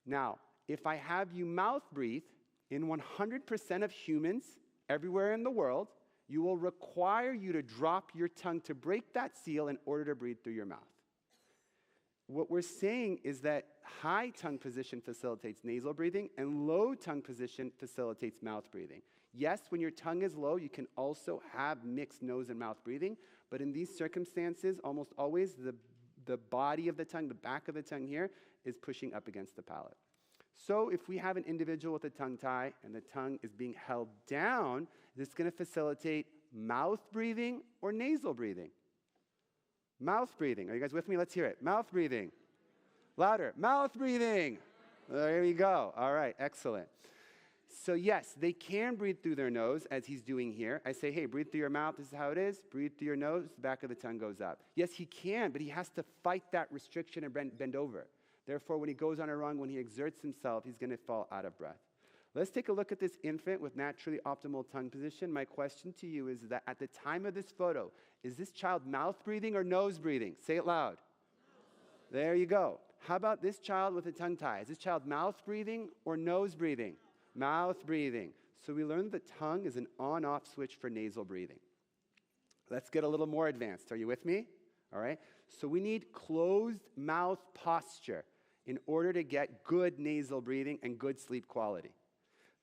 Now, if I have you mouth breathe, in 100% of humans everywhere in the world, you will require you to drop your tongue to break that seal in order to breathe through your mouth. What we're saying is that high tongue position facilitates nasal breathing and low tongue position facilitates mouth breathing. Yes, when your tongue is low, you can also have mixed nose and mouth breathing, but in these circumstances, almost always the body of the tongue, the back of the tongue here, is pushing up against the palate. So if we have an individual with a tongue tie and the tongue is being held down, this is going to facilitate mouth breathing or nasal breathing. Mouth breathing. Are you guys with me? Let's hear it. Mouth breathing. Louder. Mouth breathing. There you go. All right, excellent. So yes, they can breathe through their nose, as he's doing here. I say, hey, breathe through your mouth. This is how it is. Breathe through your nose. The back of the tongue goes up. Yes, he can, but he has to fight that restriction and bend over. Therefore, when he goes on a rung, when he exerts himself, he's going to fall out of breath. Let's take a look at this infant with naturally optimal tongue position. My question to you is that at the time of this photo, is this child mouth breathing or nose breathing? Say it loud. There you go. How about this child with a tongue tie? Is this child mouth breathing or nose breathing? Mouth breathing. So we learned the tongue is an on-off switch for nasal breathing. Let's get a little more advanced. Are you with me? All right. So we need closed mouth posture in order to get good nasal breathing and good sleep quality.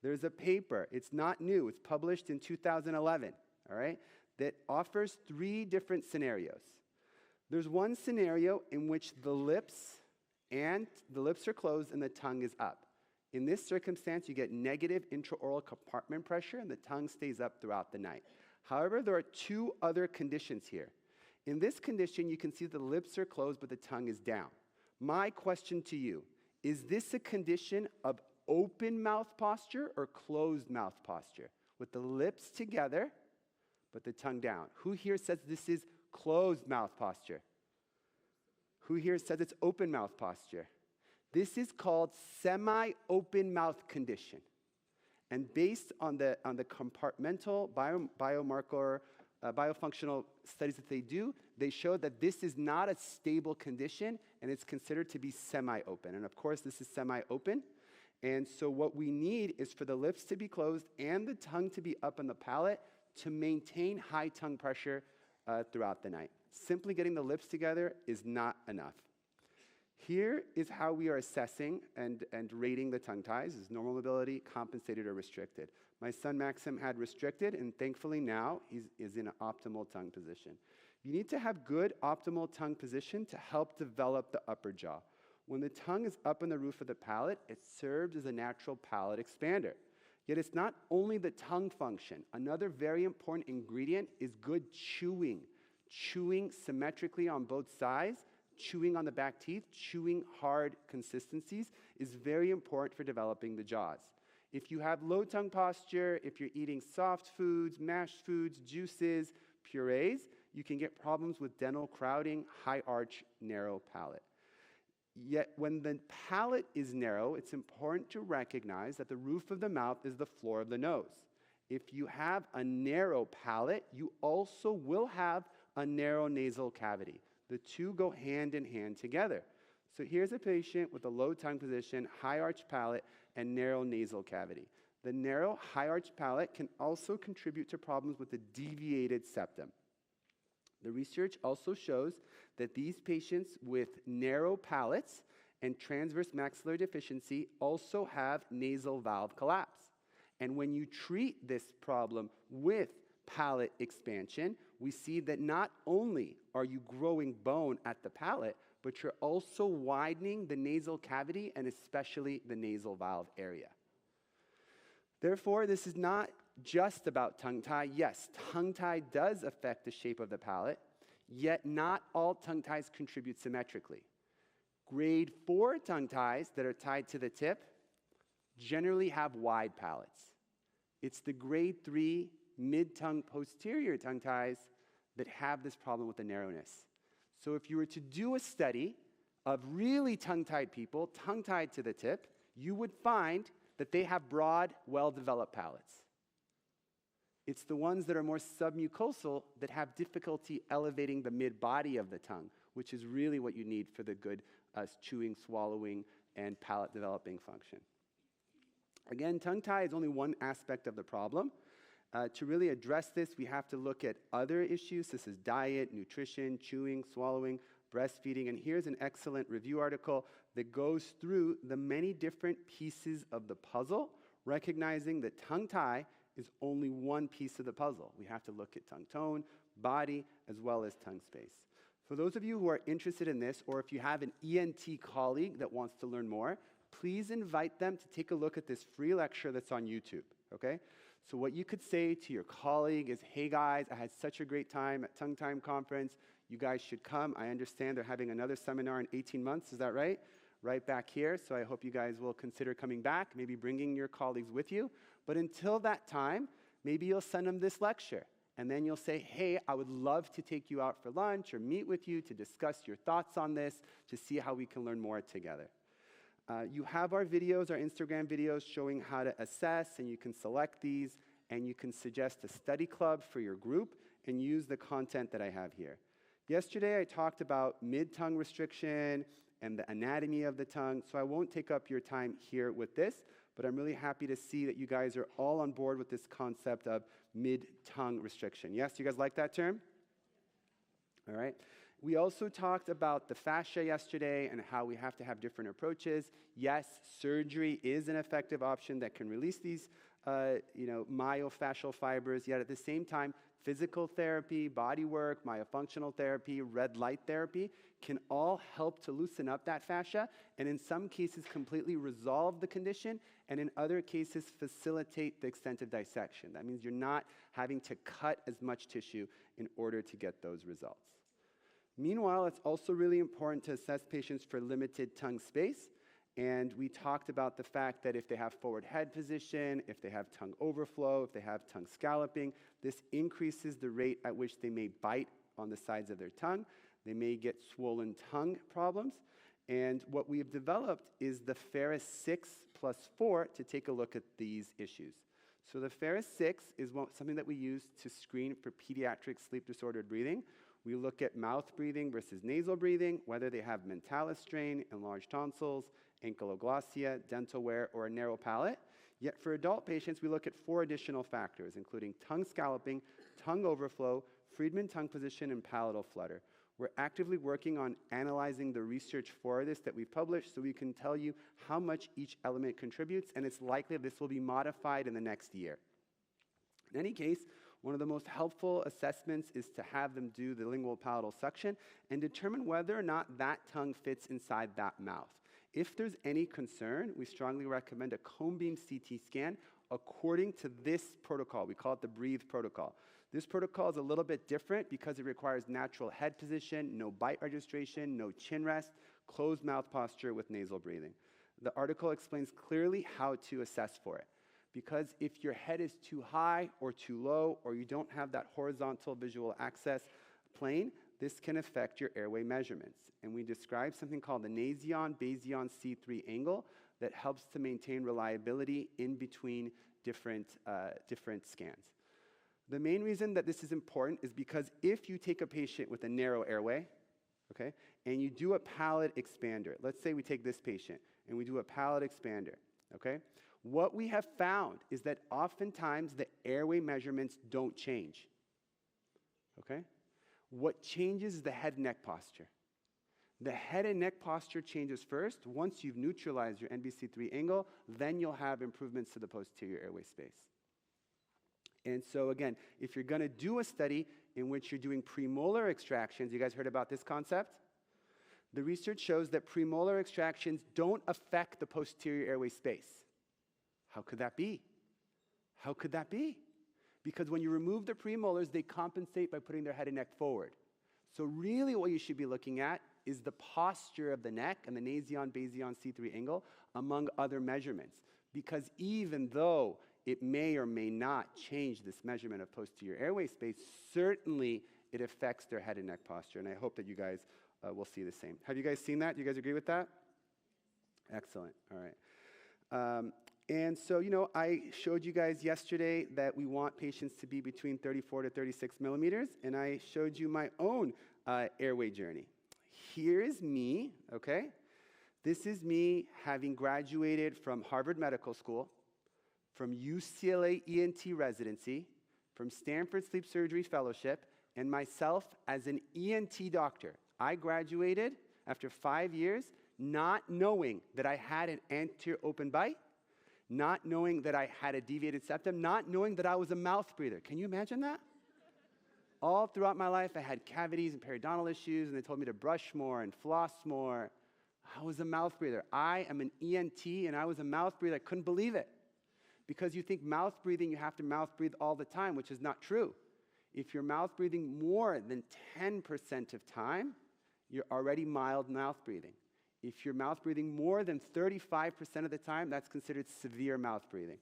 There's a paper, it's not new, it's published in 2011, all right, that offers 3 different scenarios. There's one scenario in which the lips are closed and the tongue is up. In this circumstance, you get negative intraoral compartment pressure and the tongue stays up throughout the night. However, there are 2 other conditions here. In this condition, you can see the lips are closed but the tongue is down. My question to you, is this a condition of open mouth posture or closed mouth posture? With the lips together, but the tongue down. Who here says this is closed mouth posture? Who here says it's open mouth posture? This is called semi-open mouth condition. And based on the compartmental biomarker, biofunctional studies that they do, they show that this is not a stable condition and it's considered to be semi-open. And of course, this is semi-open. And so what we need is for the lips to be closed and the tongue to be up on the palate to maintain high tongue pressure throughout the night. Simply getting the lips together is not enough. Here is how we are assessing and rating the tongue ties: is normal mobility, compensated, or restricted. My son Maxim had restricted, and thankfully now he is in an optimal tongue position. You need to have good optimal tongue position to help develop the upper jaw. When the tongue is up on the roof of the palate, it serves as a natural palate expander. Yet it's not only the tongue function. Another very important ingredient is good chewing. Chewing symmetrically on both sides, chewing on the back teeth, chewing hard consistencies is very important for developing the jaws. If you have low tongue posture, if you're eating soft foods, mashed foods, juices, purees, you can get problems with dental crowding, high arch, narrow palate. Yet when the palate is narrow, it's important to recognize that the roof of the mouth is the floor of the nose. If you have a narrow palate, you also will have a narrow nasal cavity. The 2 go hand in hand together. So here's a patient with a low tongue position, high arch palate, and narrow nasal cavity. The narrow high arch palate can also contribute to problems with the deviated septum. The research also shows that these patients with narrow palates and transverse maxillary deficiency also have nasal valve collapse. And when you treat this problem with palate expansion, we see that not only are you growing bone at the palate, but you're also widening the nasal cavity and especially the nasal valve area. Therefore, this is not just about tongue tie. Yes, tongue tie does affect the shape of the palate, yet not all tongue ties contribute symmetrically. Grade 4 tongue ties that are tied to the tip generally have wide palates. It's the grade 3 mid-tongue posterior tongue ties that have this problem with the narrowness. So if you were to do a study of really tongue-tied people, tongue-tied to the tip, you would find that they have broad, well-developed palates. It's the ones that are more submucosal that have difficulty elevating the mid-body of the tongue, which is really what you need for the good chewing, swallowing, and palate developing function. Again, tongue tie is only one aspect of the problem. To really address this, we have to look at other issues, such as diet, nutrition, chewing, swallowing, breastfeeding, and here's an excellent review article that goes through the many different pieces of the puzzle, recognizing that tongue tie is only one piece of the puzzle. We have to look at tongue tone, body, as well as tongue space. For those of you who are interested in this, or if you have an ENT colleague that wants to learn more, please invite them to take a look at this free lecture that's on YouTube, okay? So what you could say to your colleague is, hey guys, I had such a great time at Tongue Time Conference. You guys should come. I understand they're having another seminar in 18 months, is that right? Right back here, so I hope you guys will consider coming back, maybe bringing your colleagues with you. But until that time, maybe you'll send them this lecture. And then you'll say, hey, I would love to take you out for lunch or meet with you to discuss your thoughts on this, to see how we can learn more together. You have our videos, our Instagram videos showing how to assess, and you can select these, and you can suggest a study club for your group and use the content that I have here. Yesterday, I talked about mid-tongue restriction and the anatomy of the tongue, so I won't take up your time here with this, but I'm really happy to see that you guys are all on board with this concept of mid-tongue restriction. Yes, you guys like that term? All right. We also talked about the fascia yesterday and how we have to have different approaches. Yes, surgery is an effective option that can release these myofascial fibers, yet at the same time, physical therapy, body work, myofunctional therapy, red light therapy can all help to loosen up that fascia and in some cases completely resolve the condition and in other cases facilitate the extent of dissection. That means you're not having to cut as much tissue in order to get those results. Meanwhile, it's also really important to assess patients for limited tongue space. And we talked about the fact that if they have forward head position, if they have tongue overflow, if they have tongue scalloping, this increases the rate at which they may bite on the sides of their tongue. They may get swollen tongue problems. And what we have developed is the Ferris 6+4 to take a look at these issues. So the Ferris 6 is something that we use to screen for pediatric sleep disordered breathing. We look at mouth breathing versus nasal breathing, whether they have mentalis strain, enlarged tonsils, ankyloglossia, dental wear, or a narrow palate. Yet for adult patients, we look at 4 additional factors, including tongue scalloping, tongue overflow, Friedman tongue position, and palatal flutter. We're actively working on analyzing the research for this that we've published so we can tell you how much each element contributes, and it's likely this will be modified in the next year. In any case, one of the most helpful assessments is to have them do the lingual palatal suction and determine whether or not that tongue fits inside that mouth. If there's any concern, we strongly recommend a cone beam CT scan according to this protocol. We call it the BREATHE protocol. This protocol is a little bit different because it requires natural head position, no bite registration, no chin rest, closed mouth posture with nasal breathing. The article explains clearly how to assess for it. Because if your head is too high or too low, or you don't have that horizontal visual access plane, this can affect your airway measurements. And we describe something called the Nasion-Basion C3 angle that helps to maintain reliability in between different scans. The main reason that this is important is because if you take a patient with a narrow airway, okay, and you do a palate expander, let's say we take this patient and we do a palate expander, okay, what we have found is that oftentimes the airway measurements don't change, okay? What changes is the head and neck posture. The head and neck posture changes first. Once you've neutralized your NBC3 angle, then you'll have improvements to the posterior airway space. And so again, if you're going to do a study in which you're doing premolar extractions, you guys heard about this concept? The research shows that premolar extractions don't affect the posterior airway space. How could that be? How could that be? Because when you remove the premolars, they compensate by putting their head and neck forward. So really what you should be looking at is the posture of the neck and the Nasion-Basion C3 angle among other measurements. Because even though it may or may not change this measurement of posterior airway space, certainly it affects their head and neck posture. And I hope that you guys will see the same. Have you guys seen that? Do you guys agree with that? Excellent. All right. And so, I showed you guys yesterday that we want patients to be between 34 to 36 millimeters, and I showed you my own airway journey. Here is me, okay? This is me having graduated from Harvard Medical School, from UCLA ENT residency, from Stanford Sleep Surgery Fellowship, and myself as an ENT doctor. I graduated after 5 years not knowing that I had an anterior open bite, not knowing that I had a deviated septum, not knowing that I was a mouth breather. Can you imagine that? All throughout my life, I had cavities and periodontal issues, and they told me to brush more and floss more. I was a mouth breather. I am an ENT, and I was a mouth breather. I couldn't believe it. Because you think mouth breathing, you have to mouth breathe all the time, which is not true. If you're mouth breathing more than 10% of time, you're already mild mouth breathing. If you're mouth breathing more than 35% of the time, that's considered severe mouth breathing.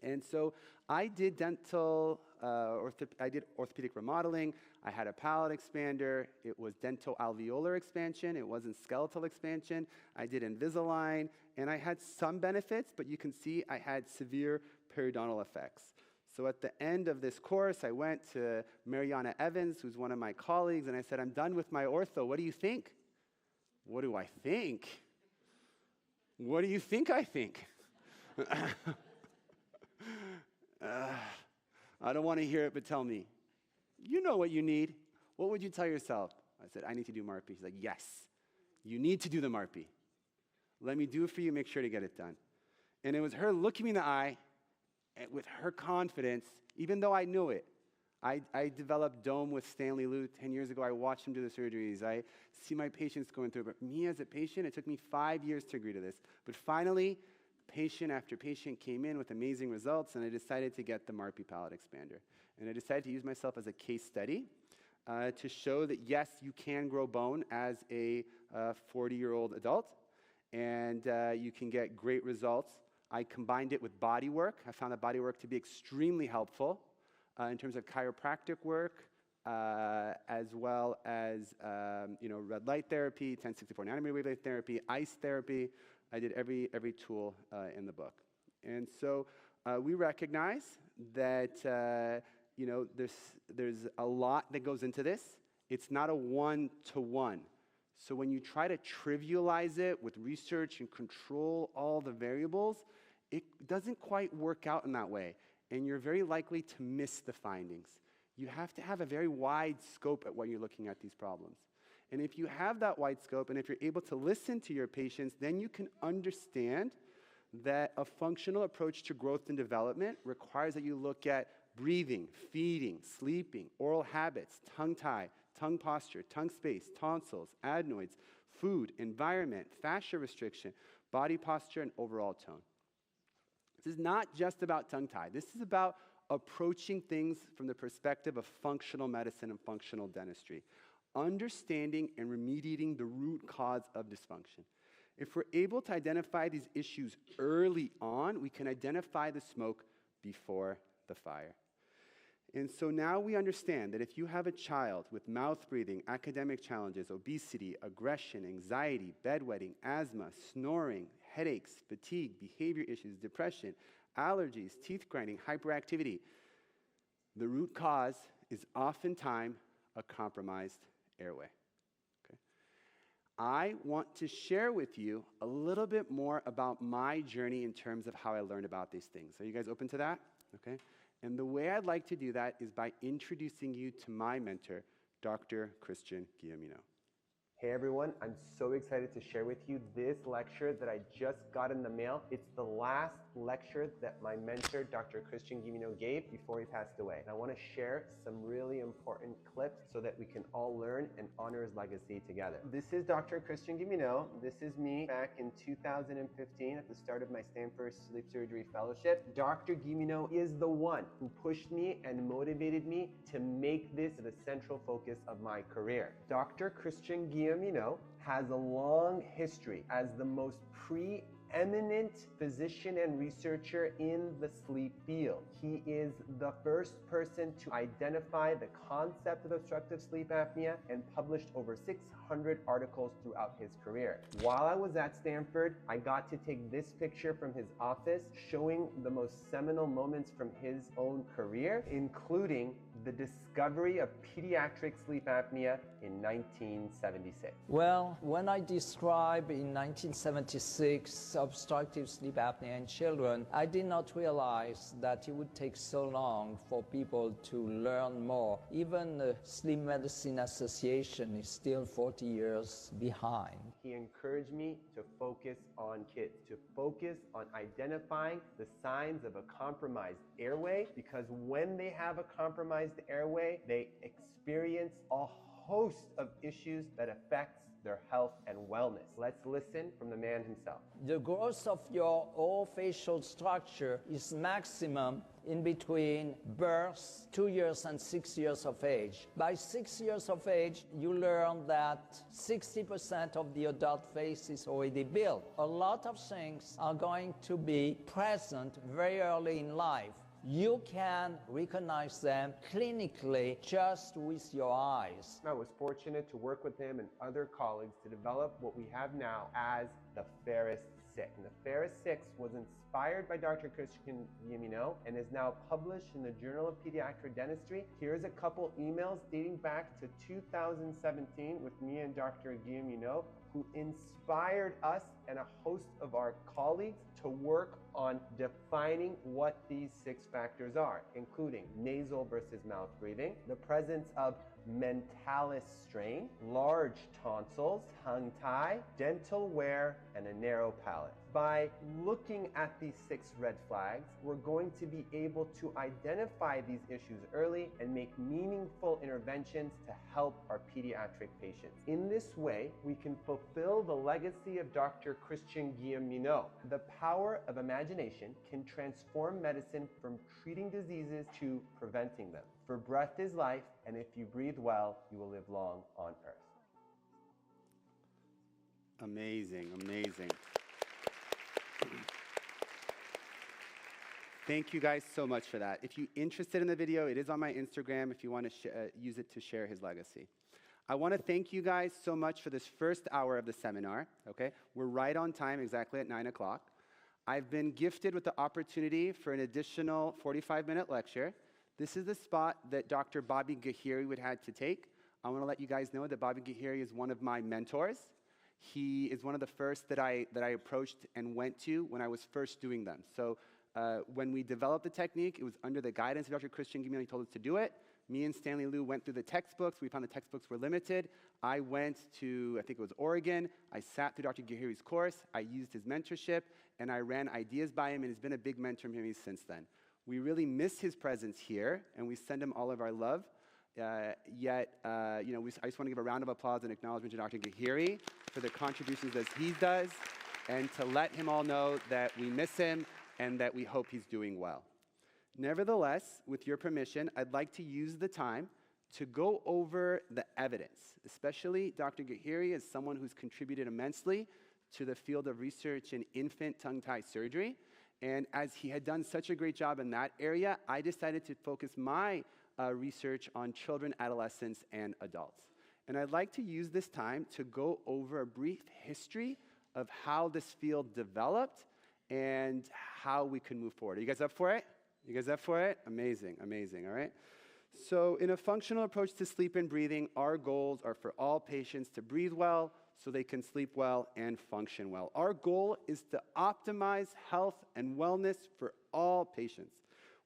And so I did I did orthopedic remodeling. I had a palate expander. It was dental alveolar expansion. It wasn't skeletal expansion. I did Invisalign, and I had some benefits, but you can see I had severe periodontal effects. So at the end of this course, I went to Mariana Evans, who's one of my colleagues, and I said, I'm done with my ortho. What do you think? What do I think? What do you think I think? I don't want to hear it, but tell me. You know what you need. What would you tell yourself? I said, I need to do MARPE. She's like, yes, you need to do the MARPE. Let me do it for you, make sure to get it done. And it was her looking me in the eye with her confidence, even though I knew it. I developed dome with Stanley Liu 10 years ago. I watched him do the surgeries. I see my patients going through it. But me as a patient, it took me 5 years to agree to this. But finally, patient after patient came in with amazing results, and I decided to get the MARPE palate expander. And I decided to use myself as a case study to show that, yes, you can grow bone as a 40-year-old adult, and you can get great results. I combined it with body work. I found that body work to be extremely helpful in terms of chiropractic work, as well as red light therapy, 1064 nanometer wavelength therapy, ice therapy. I did every tool in the book. And so we recognize that there's a lot that goes into this. It's not a one-to-one. So when you try to trivialize it with research and control all the variables, it doesn't quite work out in that way. And you're very likely to miss the findings. You have to have a very wide scope at when you're looking at these problems. And if you have that wide scope, and if you're able to listen to your patients, then you can understand that a functional approach to growth and development requires that you look at breathing, feeding, sleeping, oral habits, tongue tie, tongue posture, tongue space, tonsils, adenoids, food, environment, fascia restriction, body posture, and overall tone. This is not just about tongue tie. This is about approaching things from the perspective of functional medicine and functional dentistry, understanding and remediating the root cause of dysfunction. If we're able to identify these issues early on, we can identify the smoke before the fire. And so now we understand that if you have a child with mouth breathing, academic challenges, obesity, aggression, anxiety, bedwetting, asthma, snoring, headaches, fatigue, behavior issues, depression, allergies, teeth grinding, hyperactivity, the root cause is oftentimes a compromised airway. Okay? I want to share with you a little bit more about my journey in terms of how I learned about these things. Are you guys open to that? Okay? And the way I'd like to do that is by introducing you to my mentor, Dr. Christian Guillemino.
Hey everyone, I'm so excited to share with you this lecture that I just got in the mail. It's the last lecture that my mentor, Dr. Christian Guillemino, gave before he passed away. And I want to share some really important clips so that we can all learn and honor his legacy together. This is Dr. Christian Guillemino. This is me back in 2015 at the start of my Stanford Sleep Surgery Fellowship. Dr. Guillemino is the one who pushed me and motivated me to make this the central focus of my career. Dr. Christian Guillemino has a long history as the most preeminent physician and researcher in the sleep field. He is the first person to identify the concept of obstructive sleep apnea and published over 600 articles throughout his career. While I was at Stanford, I got to take this picture from his office showing the most seminal moments from his own career, including the discovery of pediatric sleep apnea in 1976.
Well, when I described in 1976 obstructive sleep apnea in children, I did not realize that it would take so long for people to learn more. Even the Sleep Medicine Association is still 40 years behind.
He encouraged me to focus on kids, to focus on identifying the signs of a compromised airway, because when they have a compromised airway, they experience a host of issues that affects their health and wellness. Let's listen from the man himself.
The growth of your orofacial structure is maximum in between birth, 2 years and 6 years of age. By 6 years of age, you learn that 60% of the adult face is already built. A lot of things are going to be present very early in life. You can recognize them clinically just with your eyes.
I was fortunate to work with him and other colleagues to develop what we have now as the Ferris 6. And the Ferris 6 was inspired by Dr. Christian Guilleminault and is now published in the Journal of Pediatric Dentistry. Here's a couple emails dating back to 2017 with me and Dr. Guilleminault, who inspired us and a host of our colleagues to work on defining what these 6 factors are, including nasal versus mouth breathing, the presence of mentalis strain, large tonsils, tongue tie, dental wear, and a narrow palate. By looking at these 6 red flags, we're going to be able to identify these issues early and make meaningful interventions to help our pediatric patients. In this way, we can fulfill the legacy of Dr. Christian Guilleminault. The power of imagination can transform medicine from treating diseases to preventing them. For breath is life, and if you breathe well, you will live long on earth.
Amazing, amazing. Thank you guys so much for that. If you're interested in the video, it is on my Instagram if you want to use it to share his legacy. I want to thank you guys so much for this first hour of the seminar, okay? We're right on time, exactly at 9 o'clock. I've been gifted with the opportunity for an additional 45-minute lecture. This is the spot that Dr. Bobby Gahiri would have to take. I want to let you guys know that Bobby Gahiri is one of my mentors. He is one of the first that I approached and went to when I was first doing them. So when we developed the technique, it was under the guidance of Dr. Christian Guilleminault. He told us to do it. Me and Stanley Liu went through the textbooks. We found the textbooks were limited. I went to, I think it was Oregon. I sat through Dr. Gahiri's course. I used his mentorship, and I ran ideas by him, and he's been a big mentor for me since then. We really miss his presence here, and we send him all of our love. I just want to give a round of applause and acknowledgement to Dr. Gahiri for the contributions that he does, and to let him all know that we miss him and that we hope he's doing well. Nevertheless, with your permission, I'd like to use the time to go over the evidence, especially Dr. Gahiri is someone who's contributed immensely to the field of research in infant tongue-tie surgery. And as he had done such a great job in that area, I decided to focus my research on children, adolescents, and adults. And I'd like to use this time to go over a brief history of how this field developed and how we can move forward. Are you guys up for it? You guys up for it? Amazing, amazing, all right? So in a functional approach to sleep and breathing, our goals are for all patients to breathe well so they can sleep well and function well. Our goal is to optimize health and wellness for all patients.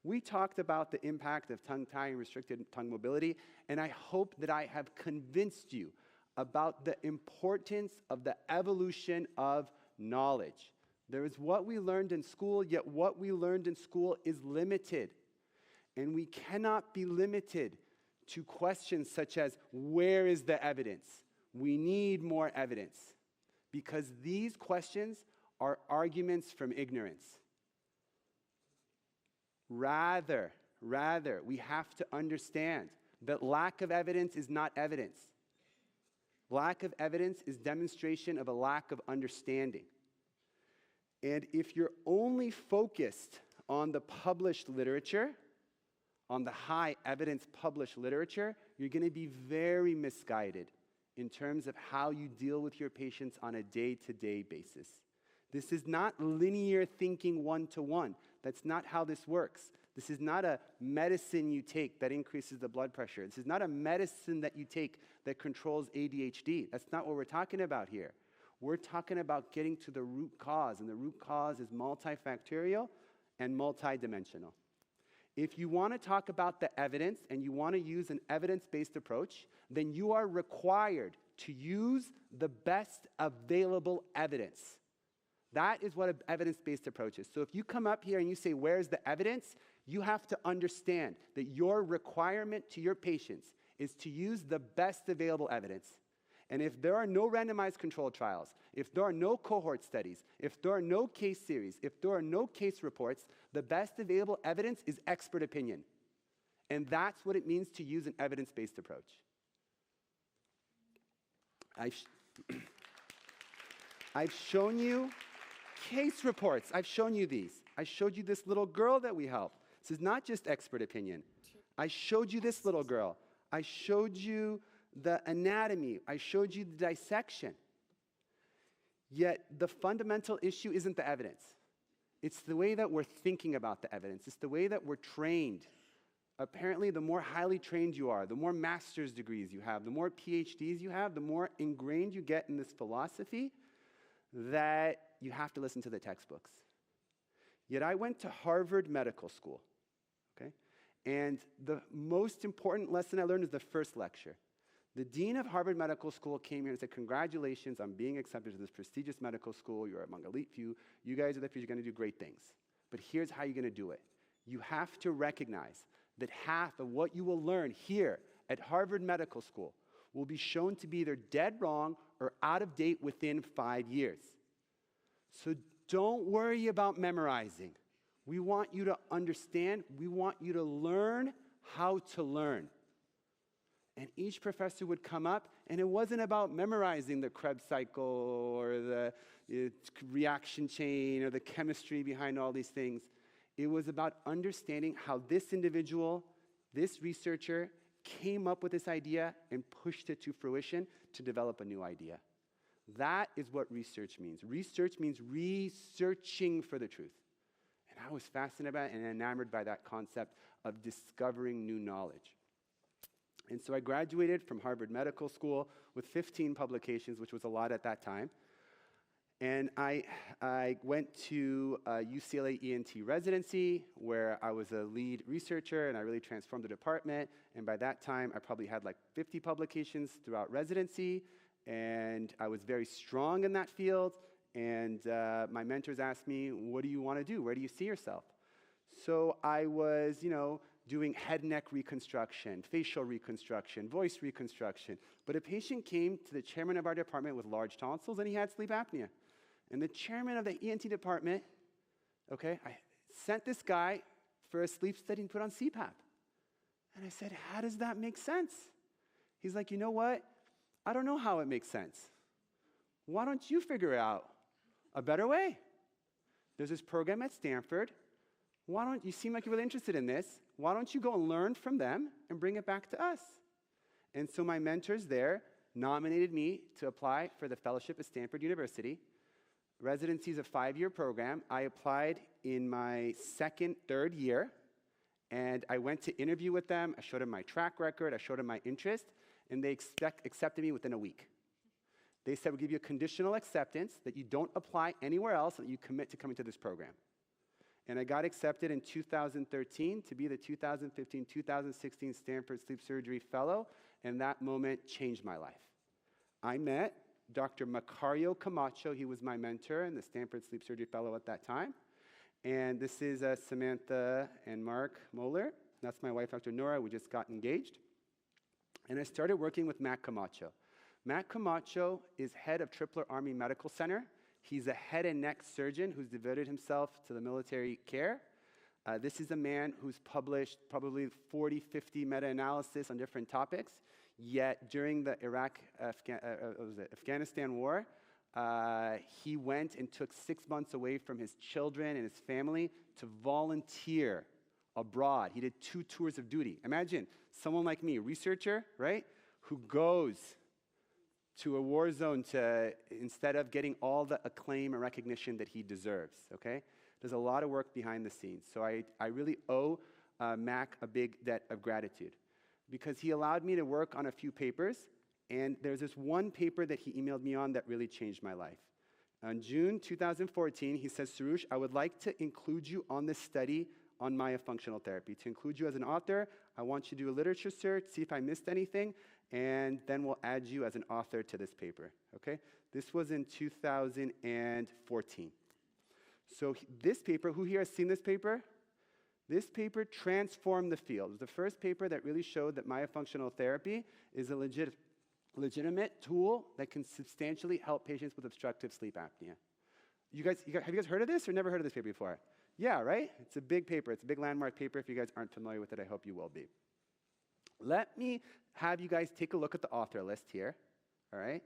We talked about the impact of tongue-tie and restricted tongue mobility, and I hope that I have convinced you about the importance of the evolution of knowledge. There is what we learned in school, yet what we learned in school is limited. And we cannot be limited to questions such as, where is the evidence? We need more evidence. Because these questions are arguments from ignorance. Rather, we have to understand that lack of evidence is not evidence. Lack of evidence is demonstration of a lack of understanding. And if you're only focused on the published literature, on the high evidence published literature, you're going to be very misguided in terms of how you deal with your patients on a day-to-day basis. This is not linear thinking one-to-one. That's not how this works. This is not a medicine you take that increases the blood pressure. This is not a medicine that you take that controls ADHD. That's not what we're talking about here. We're talking about getting to the root cause, and the root cause is multifactorial and multidimensional. If you want to talk about the evidence and you want to use an evidence-based approach, then you are required to use the best available evidence. That is what an evidence-based approach is. So if you come up here and you say, where's the evidence? You have to understand that your requirement to your patients is to use the best available evidence. And if there are no randomized controlled trials, if there are no cohort studies, if there are no case series, if there are no case reports, the best available evidence is expert opinion. And that's what it means to use an evidence-based approach. I've shown you case reports. I've shown you these. I showed you this little girl that we helped. This is not just expert opinion. I showed you this little girl. I showed you the anatomy. I showed you the dissection. Yet the fundamental issue isn't the evidence. It's the way that we're thinking about the evidence. It's the way that we're trained. Apparently, the more highly trained you are, the more master's degrees you have, the more PhDs you have, the more ingrained you get in this philosophy that you have to listen to the textbooks. Yet I went to Harvard Medical School, okay? And the most important lesson I learned is the first lecture. The dean of Harvard Medical School came here and said, congratulations on being accepted to this prestigious medical school. You're among elite few. You guys are the few. You're going to do great things. But here's how you're going to do it. You have to recognize that half of what you will learn here at Harvard Medical School will be shown to be either dead wrong or out of date within 5 years. So don't worry about memorizing. We want you to understand. We want you to learn how to learn. And each professor would come up, and it wasn't about memorizing the Krebs cycle or the reaction chain or the chemistry behind all these things. It was about understanding how this individual, this researcher, came up with this idea and pushed it to fruition to develop a new idea. That is what research means. Research means researching for the truth. And I was fascinated by it and enamored by that concept of discovering new knowledge. And so I graduated from Harvard Medical School with 15 publications, which was a lot at that time. And I went to UCLA ENT residency, where I was a lead researcher, and I really transformed the department. And by that time, I probably had like 50 publications throughout residency, and I was very strong in that field. And my mentors asked me, what do you want to do? Where do you see yourself? So I was, doing head and neck reconstruction, facial reconstruction, voice reconstruction. But a patient came to the chairman of our department with large tonsils, and he had sleep apnea. And the chairman of the ENT department, I sent this guy for a sleep study and put on CPAP. And I said, how does that make sense? He's like, you know what? I don't know how it makes sense. Why don't you figure out a better way? There's this program at Stanford. Why don't you seem like you're really interested in this? Why don't you go and learn from them and bring it back to us? And so my mentors there nominated me to apply for the fellowship at Stanford University. Residency is a 5-year program. I applied in my third year, and I went to interview with them. I showed them my track record. I showed them my interest, and they accepted me within a week. They said, we'll give you a conditional acceptance that you don't apply anywhere else and that you commit to coming to this program. And I got accepted in 2013 to be the 2015-2016 Stanford Sleep Surgery Fellow, and that moment changed my life. I met Dr. Macario Camacho. He was my mentor and the Stanford Sleep Surgery Fellow at that time. And this is Samantha and Mark Moeller. That's my wife, Dr. Nora. We just got engaged. And I started working with Matt Camacho. Matt Camacho is head of Tripler Army Medical Center. He's a head and neck surgeon who's devoted himself to the military care. This is a man who's published probably 40, 50 meta-analysis on different topics. Yet during the Afghanistan war, he went and took 6 months away from his children and his family to volunteer abroad. He did 2 tours of duty. Imagine someone like me, researcher, right, who goes to a war zone instead of getting all the acclaim and recognition that he deserves, okay? does a lot of work behind the scenes. So I really owe Mac a big debt of gratitude because he allowed me to work on a few papers, and there's this one paper that he emailed me on that really changed my life. On June 2014, he says, Soroush, I would like to include you on this study on myofunctional therapy. To include you as an author, I want you to do a literature search, see if I missed anything, and then we'll add you as an author to this paper, okay? This was in 2014. So this paper, who here has seen this paper? This paper transformed the field. It was the first paper that really showed that myofunctional therapy is a legitimate tool that can substantially help patients with obstructive sleep apnea. Have you guys heard of this or never heard of this paper before? Yeah, right? It's a big paper. It's a big landmark paper. If you guys aren't familiar with it, I hope you will be. Let me have you guys take a look at the author list here, all right?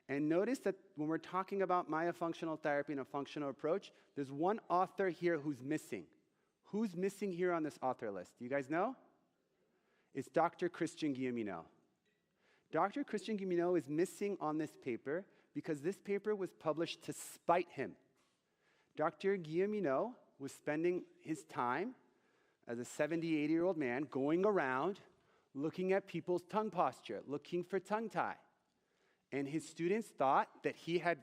And notice that when we're talking about myofunctional therapy and a functional approach, there's one author here who's missing. Who's missing here on this author list? Do you guys know? It's Dr. Christian Guilleminault. Dr. Christian Guilleminault is missing on this paper because this paper was published to spite him. Dr. Guilleminault was spending his time as a 70, 80-year-old man going around looking at people's tongue posture, looking for tongue tie. And his students thought that he had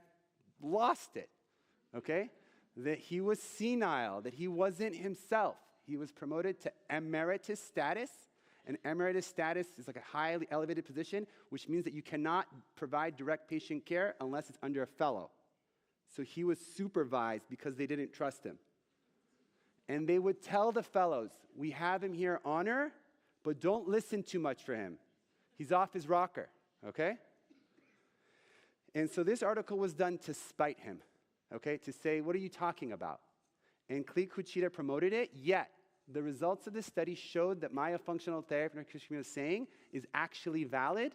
lost it, okay? That he was senile, that he wasn't himself. He was promoted to emeritus status. And emeritus status is like a highly elevated position, which means that you cannot provide direct patient care unless it's under a fellow. So he was supervised because they didn't trust him. And they would tell the fellows, we have him here honor, but don't listen too much for him. He's off his rocker, okay? And so this article was done to spite him, okay? To say, what are you talking about? And Clete Kuchida promoted it, yet the results of this study showed that myofunctional therapy, like Christian was saying, is actually valid,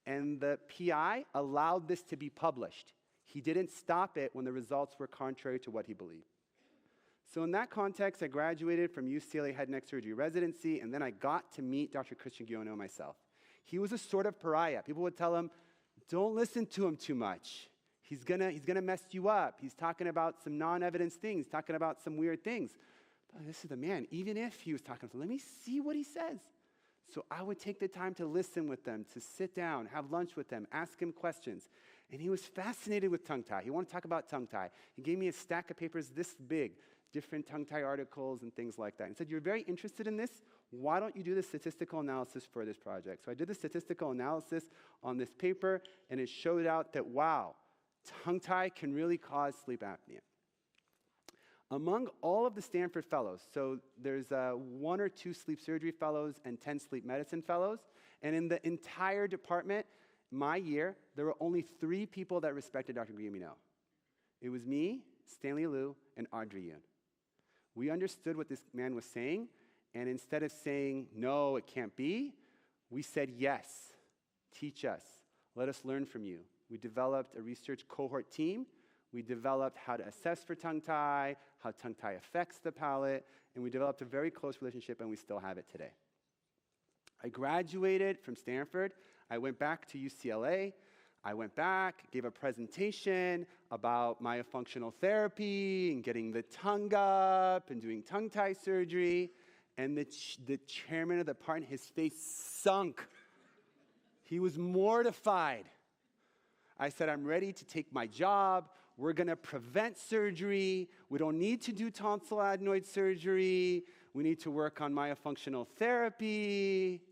and the PI allowed this to be published. He didn't stop it when the results were contrary to what he believed. So in that context, I graduated from UCLA head and neck surgery residency, and then I got to meet Dr. Christian Guilleminault myself. He was a sort of pariah. People would tell him, don't listen to him too much. He's gonna mess you up. He's talking about some non-evidence things, talking about some weird things. But this is the man. Even if he was talking, let me see what he says. So I would take the time to listen with them, to sit down, have lunch with them, ask him questions. And he was fascinated with tongue tie. He wanted to talk about tongue tie. He gave me a stack of papers this big, different tongue tie articles and things like that. And said, you're very interested in this? Why don't you do the statistical analysis for this project? So I did the statistical analysis on this paper, and it showed out that, wow, tongue tie can really cause sleep apnea. Among all of the Stanford fellows, so there's 1 or 2 sleep surgery fellows and 10 sleep medicine fellows, and in the entire department, my year, there were only 3 people that respected Dr. Guilleminault. It was me, Stanley Liu, and Audrey Yoon. We understood what this man was saying, and instead of saying, no, it can't be, we said, yes, teach us, let us learn from you. We developed a research cohort team. We developed how to assess for tongue tie, how tongue tie affects the palate, and we developed a very close relationship, and we still have it today. I graduated from Stanford. I went back to UCLA. I went back, gave a presentation about myofunctional therapy and getting the tongue up and doing tongue tie surgery. And the chairman of the department, his face sunk. He was mortified. I said, I'm ready to take my job. We're going to prevent surgery. We don't need to do tonsil adenoid surgery. We need to work on myofunctional therapy.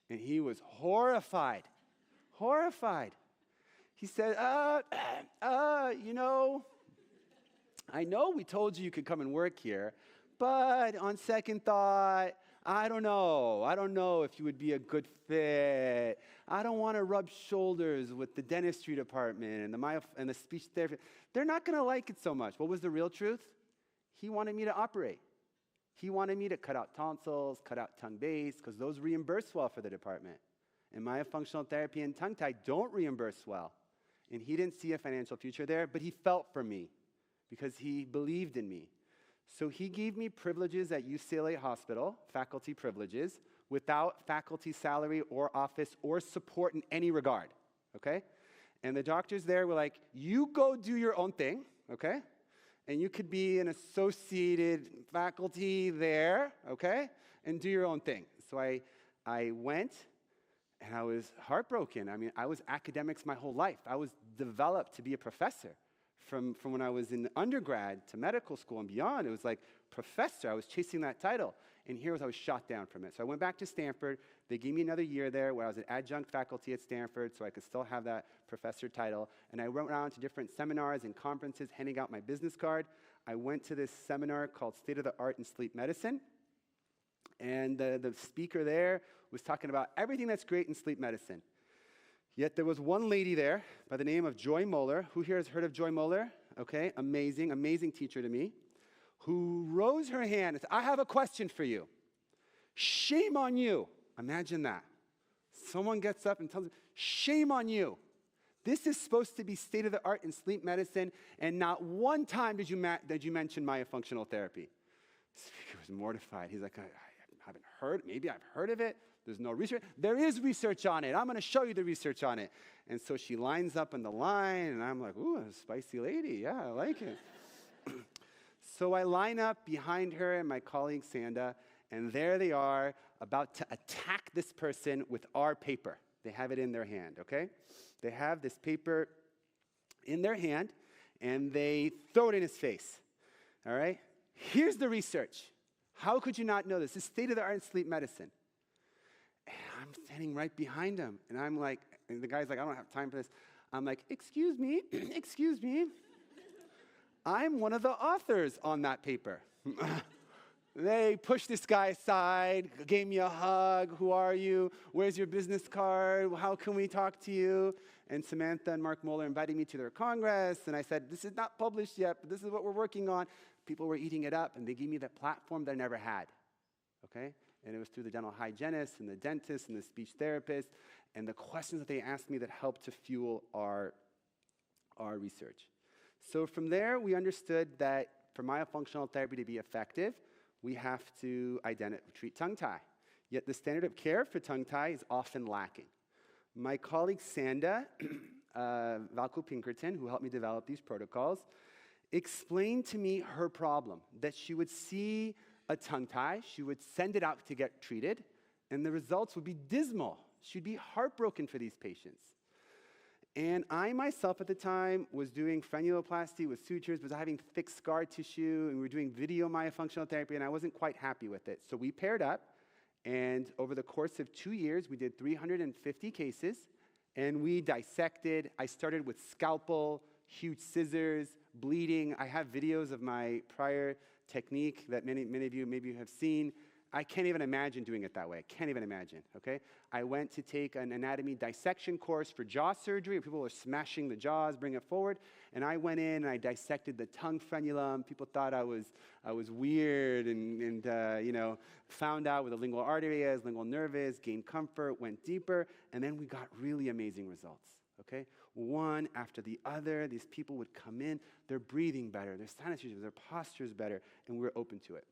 And he was horrified, horrified. He said, you know, I know we told you could come and work here, but on second thought, I don't know if you would be a good fit. I don't want to rub shoulders with the dentistry department and the speech therapy. They're not going to like it so much. What was the real truth? He wanted me to operate. He wanted me to cut out tonsils, cut out tongue base, because those reimburse well for the department. And myofunctional therapy and tongue tie don't reimburse well. And he didn't see a financial future there, but he felt for me because he believed in me. So he gave me privileges at UCLA Hospital, faculty privileges, without faculty salary or office or support in any regard, okay? And the doctors there were like, you go do your own thing, okay? And you could be an associated faculty there, okay, and do your own thing. So I went, and I was heartbroken. I mean, I was academics my whole life. I was developed to be a professor. From when I was in undergrad to medical school and beyond, it was like professor. I was chasing that title. And here I was shot down from it. So I went back to Stanford. They gave me another year there where I was an adjunct faculty at Stanford so I could still have that professor title. And I went around to different seminars and conferences handing out my business card. I went to this seminar called State of the Art in Sleep Medicine. And the speaker there was talking about everything that's great in sleep medicine. Yet there was one lady there by the name of Joy Moeller. Who here has heard of Joy Moeller? Okay, amazing, amazing teacher to me. Who rose her hand and said, I have a question for you. Shame on you. Imagine that. Someone gets up and tells me, shame on you. This is supposed to be state of the art in sleep medicine, and not one time did you mention myofunctional therapy. The speaker was mortified. He's like, I haven't heard, maybe I've heard of it. There's no research. There is research on it. I'm going to show you the research on it. And so she lines up in the line, and I'm like, ooh, a spicy lady. Yeah, I like it. So I line up behind her and my colleague Sanda, and there they are about to attack this person with our paper. They have it in their hand, okay? They have this paper in their hand, and they throw it in his face, all right? Here's the research. How could you not know this? This is state-of-the-art in sleep medicine. And I'm standing right behind him, and I'm like, and the guy's like, I don't have time for this. I'm like, excuse me, excuse me. I'm one of the authors on that paper. They pushed this guy aside, gave me a hug. Who are you? Where's your business card? How can we talk to you? And Samantha and Mark Moeller invited me to their congress, and I said, this is not published yet, but this is what we're working on. People were eating it up, and they gave me the platform that I never had, okay? And it was through the dental hygienist and the dentist and the speech therapist, and the questions that they asked me that helped to fuel our research. So from there, we understood that for myofunctional therapy to be effective, we have to treat tongue tie. Yet the standard of care for tongue tie is often lacking. My colleague Sanda Valco-Pinkerton, who helped me develop these protocols, explained to me her problem, that she would see a tongue tie, she would send it out to get treated, and the results would be dismal. She'd be heartbroken for these patients. And I myself at the time was doing frenuloplasty with sutures, was having thick scar tissue, and we were doing video myofunctional therapy, and I wasn't quite happy with it. So we paired up, and over the course of 2 years, we did 350 cases, and we dissected. I started with scalpel, huge scissors, bleeding. I have videos of my prior technique that many of you maybe have seen. I can't even imagine doing it that way. I can't even imagine, okay? I went to take an anatomy dissection course for jaw surgery. People were smashing the jaws, bring it forward. And I went in and I dissected the tongue frenulum. People thought I was weird and found out where the lingual artery is, lingual nerve is, gained comfort, went deeper. And then we got really amazing results, okay? One after the other, these people would come in. They're breathing better. Their sinus issues, their posture is better. And we were open to it.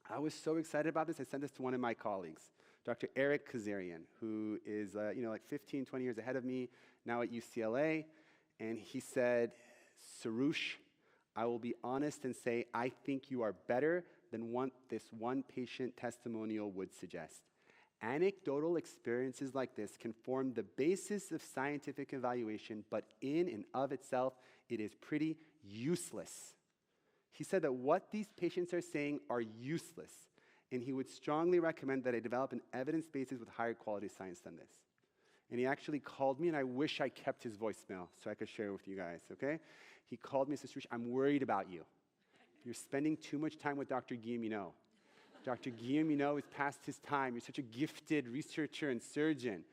I was so excited about this, I sent this to one of my colleagues, Dr. Eric Kazarian, who is like 15, 20 years ahead of me, now at UCLA. And he said, Soroush, I will be honest and say, I think you are better than this one patient testimonial would suggest. Anecdotal experiences like this can form the basis of scientific evaluation, but in and of itself, it is pretty useless. He said that what these patients are saying are useless, and he would strongly recommend that I develop an evidence basis with higher quality science than this. And he actually called me, and I wish I kept his voicemail so I could share it with you guys, okay? He called me and said, Soroush, I'm worried about you. You're spending too much time with Dr. Guilleminot. Dr. Guilleminot is past his time. You're such a gifted researcher and surgeon.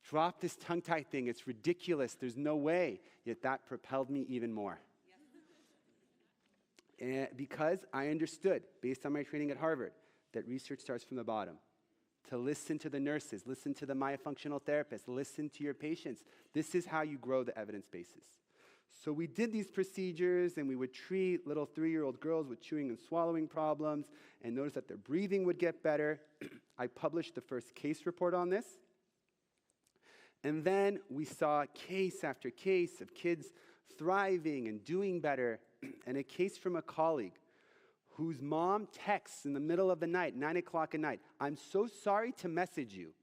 Drop this tongue-tie thing. It's ridiculous. There's no way. Yet that propelled me even more. Because I understood, based on my training at Harvard, that research starts from the bottom. To listen to the nurses, listen to the myofunctional therapists, listen to your patients. This is how you grow the evidence basis. So we did these procedures, and we would treat little 3-year-old girls with chewing and swallowing problems, and notice that their breathing would get better. I published the first case report on this. And then we saw case after case of kids thriving and doing better. And a case from a colleague whose mom texts in the middle of the night, 9 o'clock at night, "I'm so sorry to message you,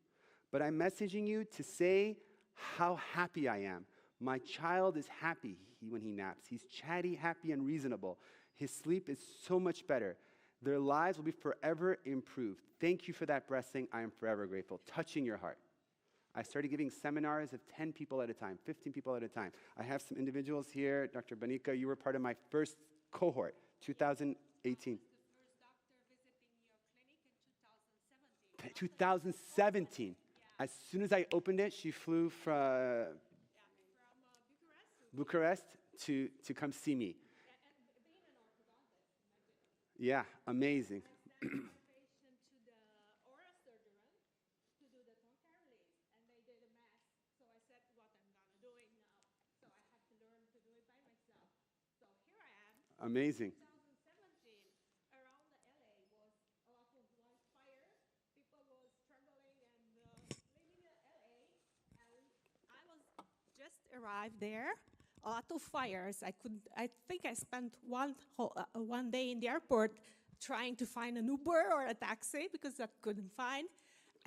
but I'm messaging you to say how happy I am. My child is happy when he naps. He's chatty, happy, and reasonable. His sleep is so much better. Their lives will be forever improved. Thank you for that blessing. I am forever grateful." Touching your heart. I started giving seminars of 10 people at a time, 15 people at a time. I have some individuals here. Dr. Banika, you were part of my first cohort, 2018. 2017. As soon as I opened it, she flew from Bucharest to come see me. Yeah, amazing. Amazing.
Just arrived there. A lot of fires. I think I spent one day in the airport trying to find an Uber or a taxi because I couldn't find.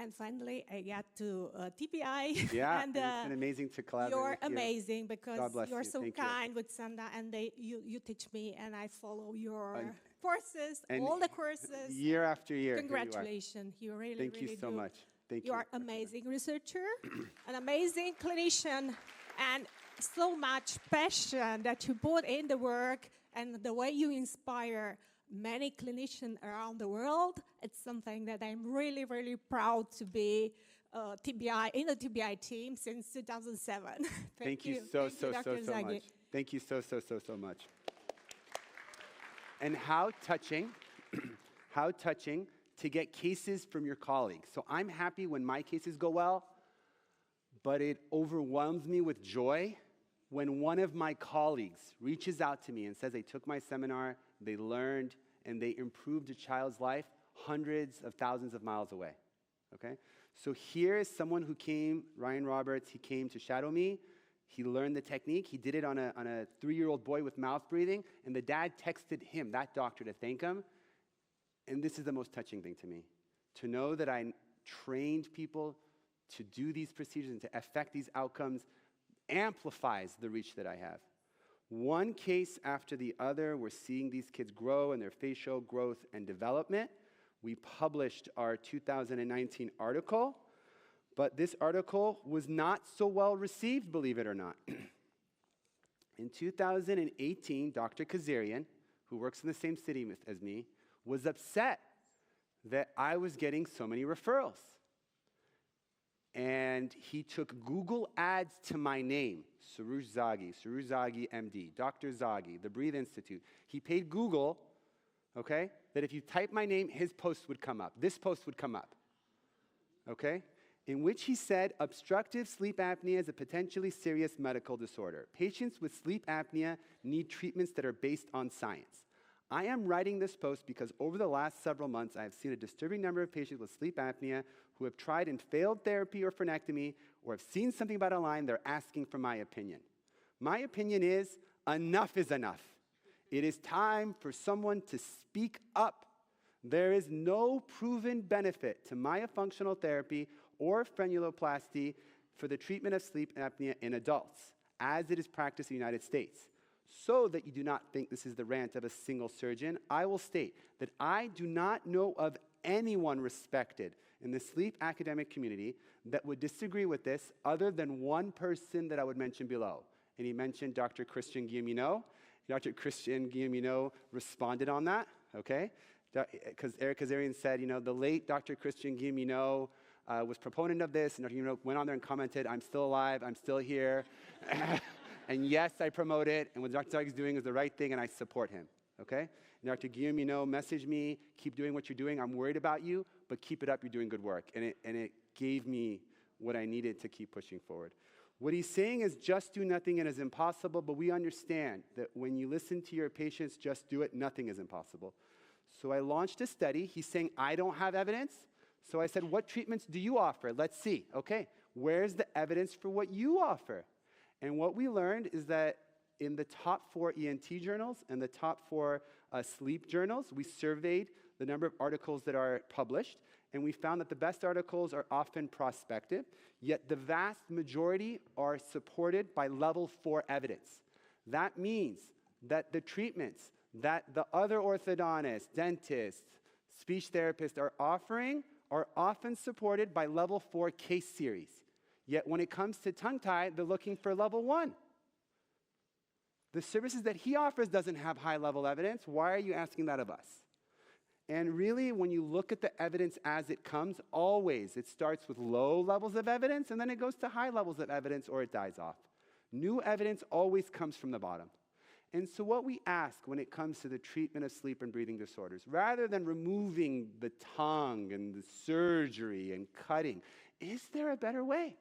And finally, I got to TPI.
Yeah,
and
it's been amazing to collaborate
you're
with you.
amazing because
God bless
you're
you.
so
Thank
kind with Sanda, and you teach me, and I follow your courses,
and
all the courses.
Year after year.
Congratulations. You really,
Thank
really
you so
do.
much. Thank
You
you.
are amazing researcher, an amazing clinician, and so much passion that you put in the work and the way you inspire many clinicians around the world. It's something that I'm really, really proud to be in the TBI team since 2007.
Thank you so
Dr. Zaghi.
much. Thank you so much. And how touching, how touching to get cases from your colleagues. So I'm happy when my cases go well, but it overwhelms me with joy when one of my colleagues reaches out to me and says they took my seminar, they learned, and they improved a child's life hundreds of thousands of miles away, okay? So here is someone who came, Ryan Roberts, he came to shadow me. He learned the technique. He did it on a 3-year-old boy with mouth breathing, and the dad texted him, that doctor, to thank him. And this is the most touching thing to me, to know that I trained people to do these procedures and to affect these outcomes amplifies the reach that I have. One case after the other, we're seeing these kids grow in their facial growth and development. We published our 2019 article, but this article was not so well received, believe it or not. In 2018, Dr. Kazarian, who works in the same city as me, was upset that I was getting so many referrals. And he took Google ads to my name, Soroush Zaghi, MD, Dr. Zaghi, the Breathe Institute. He paid Google, okay, that if you type my name, his post would come up. This post would come up, okay, in which he said, obstructive sleep apnea is a potentially serious medical disorder. Patients with sleep apnea need treatments that are based on science. I am writing this post because over the last several months, I have seen a disturbing number of patients with sleep apnea who have tried and failed therapy or frenectomy or have seen something about a line, they're asking for my opinion. My opinion is enough is enough. It is time for someone to speak up. There is no proven benefit to myofunctional therapy or frenuloplasty for the treatment of sleep apnea in adults, as it is practiced in the United States. So that you do not think this is the rant of a single surgeon, I will state that I do not know of anyone respected in the sleep academic community that would disagree with this other than one person that I would mention below. And he mentioned Dr. Christian Guilleminault. Dr. Christian Guilleminault responded on that, okay? Because Eric Kazarian said, the late Dr. Christian Guilleminault was proponent of this, and Dr. Guilleminault went on there and commented, I'm still alive, I'm still here. And yes, I promote it, and what Dr. Zaghi is doing is the right thing, and I support him, okay? And Dr. Guilleminault messaged me, keep doing what you're doing, I'm worried about you, but keep it up, you're doing good work. And it gave me what I needed to keep pushing forward. What he's saying is just do nothing and it is impossible, but we understand that when you listen to your patients, just do it, nothing is impossible. So I launched a study. He's saying, I don't have evidence. So I said, what treatments do you offer? Let's see. Okay, where's the evidence for what you offer? And what we learned is that in the top 4 ENT journals and the top 4 sleep journals, we surveyed the number of articles that are published, and we found that the best articles are often prospective, yet the vast majority are supported by level 4 evidence. That means that the treatments that the other orthodontists, dentists, speech therapists are offering are often supported by level 4 case series. Yet when it comes to tongue tie, they're looking for level 1. The services that he offers doesn't have high-level evidence. Why are you asking that of us? And really, when you look at the evidence as it comes, always it starts with low levels of evidence, and then it goes to high levels of evidence, or it dies off. New evidence always comes from the bottom. And so what we ask when it comes to the treatment of sleep and breathing disorders, rather than removing the tongue and the surgery and cutting, is there a better way?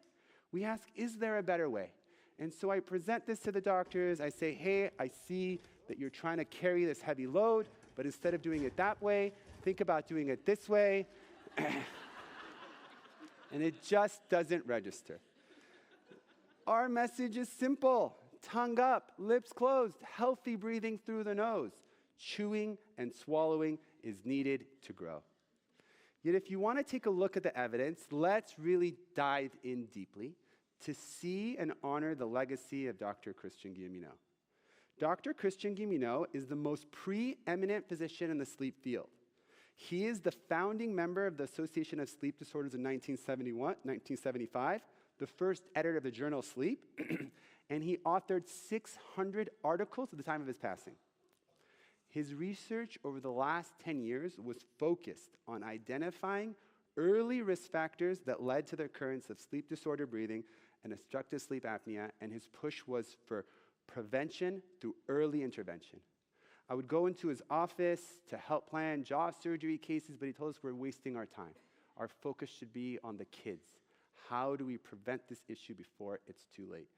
We ask, is there a better way? And so I present this to the doctors. I say, hey, I see that you're trying to carry this heavy load, but instead of doing it that way, think about doing it this way. And it just doesn't register. Our message is simple. Tongue up, lips closed, healthy breathing through the nose. Chewing and swallowing is needed to grow. Yet if you want to take a look at the evidence, let's really dive in deeply to see and honor the legacy of Dr. Christian Guilleminault. Dr. Christian Guilleminault is the most preeminent physician in the sleep field. He is the founding member of the Association of Sleep Disorders in 1975, the first editor of the journal Sleep, and he authored 600 articles at the time of his passing. His research over the last 10 years was focused on identifying early risk factors that led to the occurrence of sleep disorder breathing and obstructive sleep apnea, and his push was for prevention through early intervention. I would go into his office to help plan jaw surgery cases, but he told us we're wasting our time. Our focus should be on the kids. How do we prevent this issue before it's too late?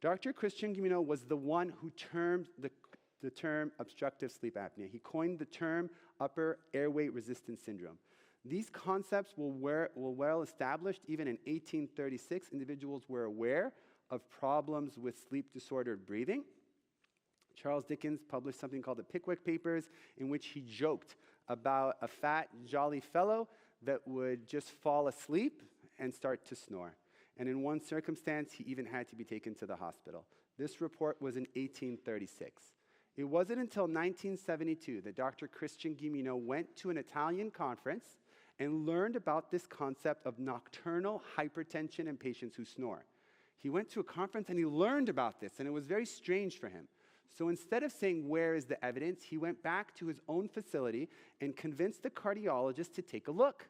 Dr. Christian Guilleminault was the one who termed the term obstructive sleep apnea. He coined the term upper airway resistance syndrome. These concepts were well established. Even in 1836, individuals were aware of problems with sleep disordered breathing. Charles Dickens published something called the Pickwick Papers, in which he joked about a fat, jolly fellow that would just fall asleep and start to snore. And in one circumstance, he even had to be taken to the hospital. This report was in 1836. It wasn't until 1972 that Dr. Christian Guilleminault went to an Italian conference and learned about this concept of nocturnal hypertension in patients who snore. He went to a conference and he learned about this, and it was very strange for him. So instead of saying, where is the evidence, he went back to his own facility and convinced the cardiologist to take a look.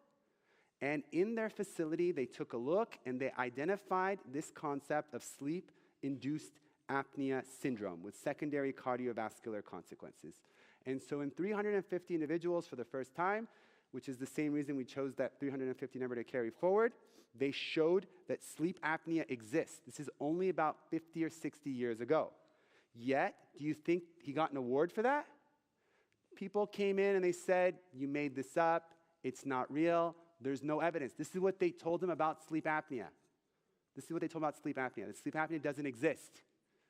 And in their facility, they took a look and they identified this concept of sleep-induced apnea syndrome with secondary cardiovascular consequences. And so in 350 individuals for the first time, which is the same reason we chose that 350 number to carry forward, they showed that sleep apnea exists. This is only about 50 or 60 years ago. Yet, do you think he got an award for that? People came in and they said, you made this up, it's not real, there's no evidence. This is what they told him about sleep apnea. This is what they told him about sleep apnea. That sleep apnea doesn't exist.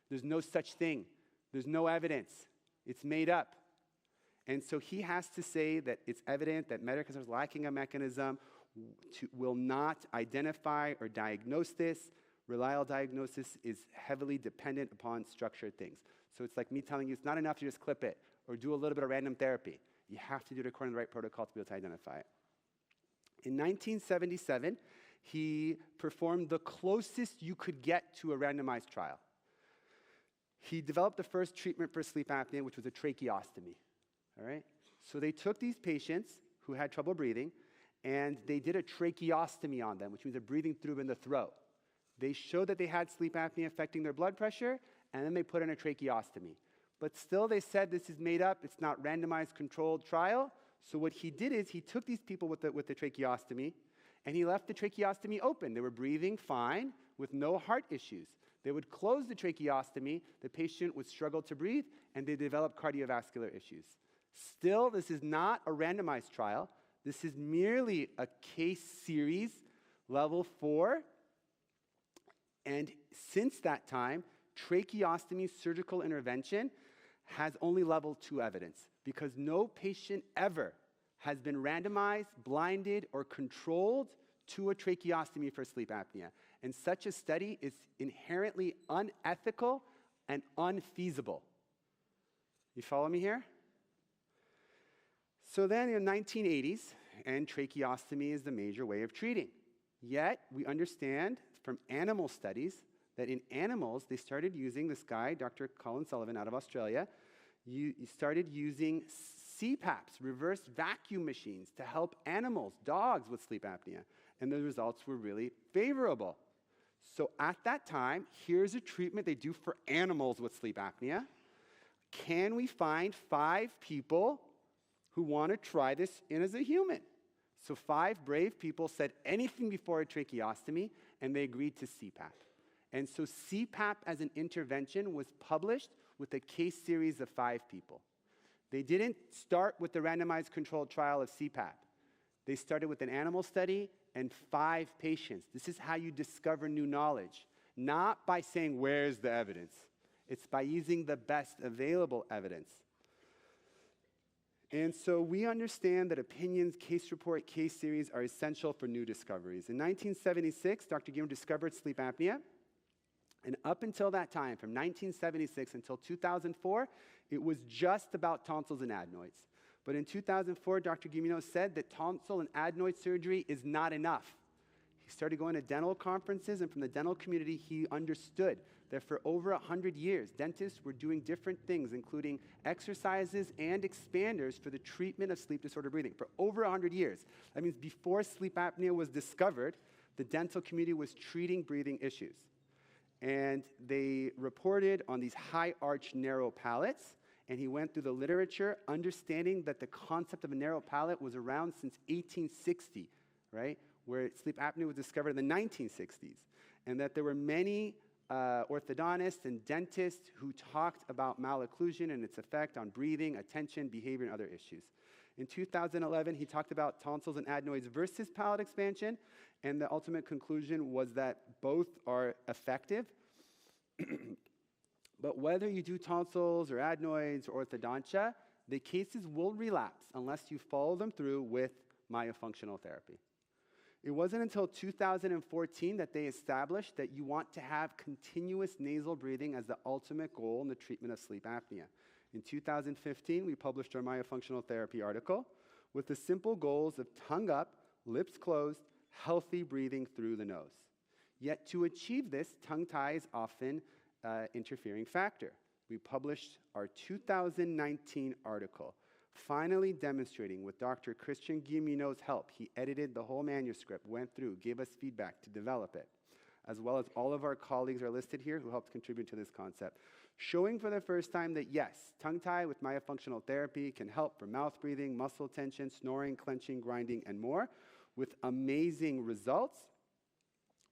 There's no such thing. There's no evidence. It's made up. And so he has to say that it's evident that Medicare is lacking a mechanism will not identify or diagnose this. Reliable diagnosis is heavily dependent upon structured things. So it's like me telling you it's not enough to just clip it or do a little bit of random therapy. You have to do it according to the right protocol to be able to identify it. In 1977, he performed the closest you could get to a randomized trial. He developed the first treatment for sleep apnea, which was a tracheostomy. All right? So they took these patients who had trouble breathing, and they did a tracheostomy on them, which means a breathing tube in the throat. They showed that they had sleep apnea affecting their blood pressure, and then they put in a tracheostomy. But still, they said this is made up. It's not randomized controlled trial. So what he did is he took these people with the tracheostomy, and he left the tracheostomy open. They were breathing fine with no heart issues. They would close the tracheostomy, the patient would struggle to breathe, and they developed cardiovascular issues. Still, this is not a randomized trial. This is merely a case series, level 4. And since that time, tracheostomy surgical intervention has only level 2 evidence because no patient ever has been randomized, blinded, or controlled to a tracheostomy for sleep apnea. And such a study is inherently unethical and unfeasible. You follow me here? So then in the 1980s, and tracheostomy is the major way of treating. Yet, we understand from animal studies that in animals, they started using, this guy, Dr. Colin Sullivan out of Australia, he started using CPAPs, reverse vacuum machines, to help animals, dogs with sleep apnea. And the results were really favorable. So at that time, here's a treatment they do for animals with sleep apnea. Can we find 5 people who want to try this in as a human? So 5 brave people said anything before a tracheostomy, and they agreed to CPAP. And so CPAP as an intervention was published with a case series of 5 people. They didn't start with the randomized controlled trial of CPAP. They started with an animal study and 5 patients. This is how you discover new knowledge, not by saying, where's the evidence? It's by using the best available evidence. And so we understand that opinions, case report, case series are essential for new discoveries. In 1976, Dr. Guillermo discovered sleep apnea. And up until that time, from 1976 until 2004, it was just about tonsils and adenoids. But in 2004, Dr. Guimino said that tonsil and adenoid surgery is not enough. He started going to dental conferences, and from the dental community, he understood that for over 100 years, dentists were doing different things, including exercises and expanders for the treatment of sleep disorder breathing. For over 100 years. That means before sleep apnea was discovered, the dental community was treating breathing issues. And they reported on these high arch narrow palates, and he went through the literature understanding that the concept of a narrow palate was around since 1860, right? Where sleep apnea was discovered in the 1960s. And that there were many orthodontists and dentists who talked about malocclusion and its effect on breathing, attention, behavior, and other issues. In 2011, he talked about tonsils and adenoids versus palate expansion, and the ultimate conclusion was that both are effective. But whether you do tonsils or adenoids or orthodontia, the cases will relapse unless you follow them through with myofunctional therapy. It wasn't until 2014 that they established that you want to have continuous nasal breathing as the ultimate goal in the treatment of sleep apnea. In 2015, we published our myofunctional therapy article with the simple goals of tongue up, lips closed, healthy breathing through the nose. Yet to achieve this, tongue tie is often an interfering factor. We published our 2019 article, finally demonstrating with Dr. Christian Guimino's help. He edited the whole manuscript, went through, gave us feedback to develop it, as well as all of our colleagues are listed here who helped contribute to this concept, showing for the first time that yes, tongue tie with myofunctional therapy can help for mouth breathing, muscle tension, snoring, clenching, grinding, and more, with amazing results,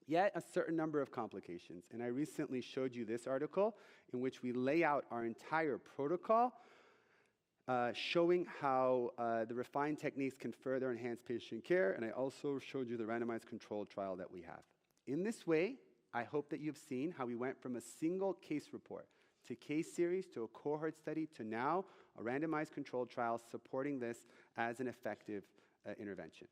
yet a certain number of complications. And I recently showed you this article in which we lay out our entire protocol, showing how the refined techniques can further enhance patient care, and I also showed you the randomized controlled trial that we have. In this way, I hope that you've seen how we went from a single case report to case series to a cohort study to now a randomized controlled trial supporting this as an effective intervention.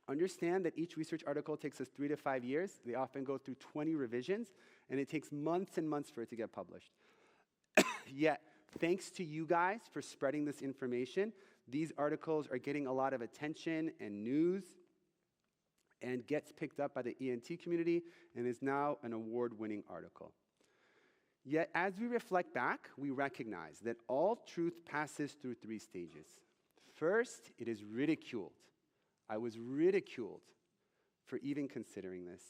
Understand that each research article takes us 3 to 5 years. They often go through 20 revisions, and it takes months and months for it to get published. Yet, thanks to you guys for spreading this information, these articles are getting a lot of attention and news and gets picked up by the ENT community and is now an award-winning article. Yet, as we reflect back, we recognize that all truth passes through 3 stages. First, it is ridiculed. I was ridiculed for even considering this.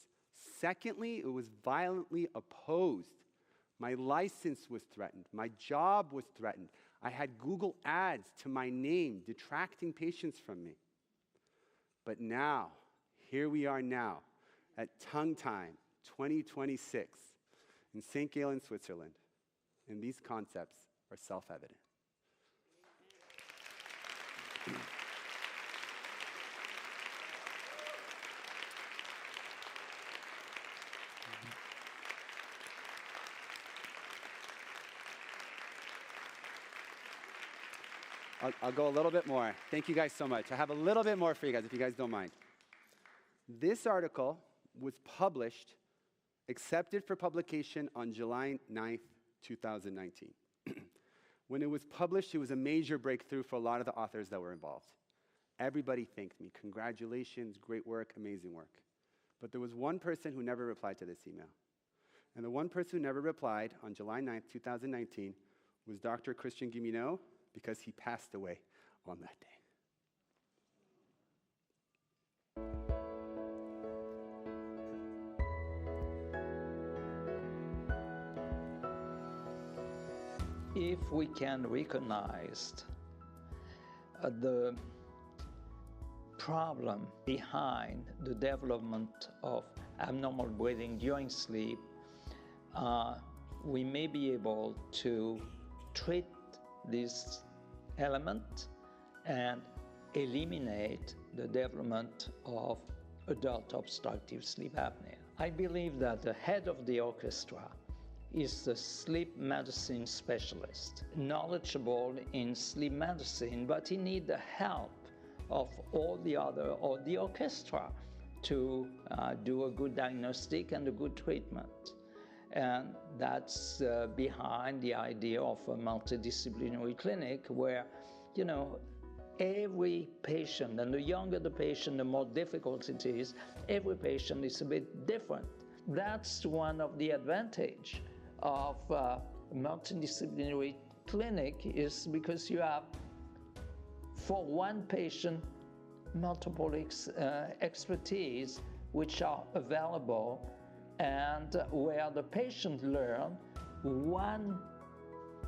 Secondly, it was violently opposed. My license was threatened. My job was threatened. I had Google ads to my name, detracting patients from me. But now, here we are now, at Tongue Time 2026 in St. Gallen, Switzerland, and these concepts are self-evident. I'll go a little bit more. Thank you guys so much. I have a little bit more for you guys, if you guys don't mind. This article was published, accepted for publication on July 9th, 2019. When it was published, it was a major breakthrough for a lot of the authors that were involved. Everybody thanked me. Congratulations, great work, amazing work. But there was one person who never replied to this email. And the one person who never replied on July 9th, 2019 was Dr. Christian Guilleminault, because he passed away on that day.
If we can recognize the problem behind the development of abnormal breathing during sleep, we may be able to treat this element and eliminate the development of adult obstructive sleep apnea. I believe that the head of the orchestra is the sleep medicine specialist, knowledgeable in sleep medicine, but he needs the help of all the other, or the orchestra, to do a good diagnostic and a good treatment. And that's behind the idea of a multidisciplinary clinic where, you know, every patient, and the younger the patient, the more difficult it is, every patient is a bit different. That's one of the advantages of a multidisciplinary clinic, is because you have, for one patient, multiple expertise which are available, and where the patient learn one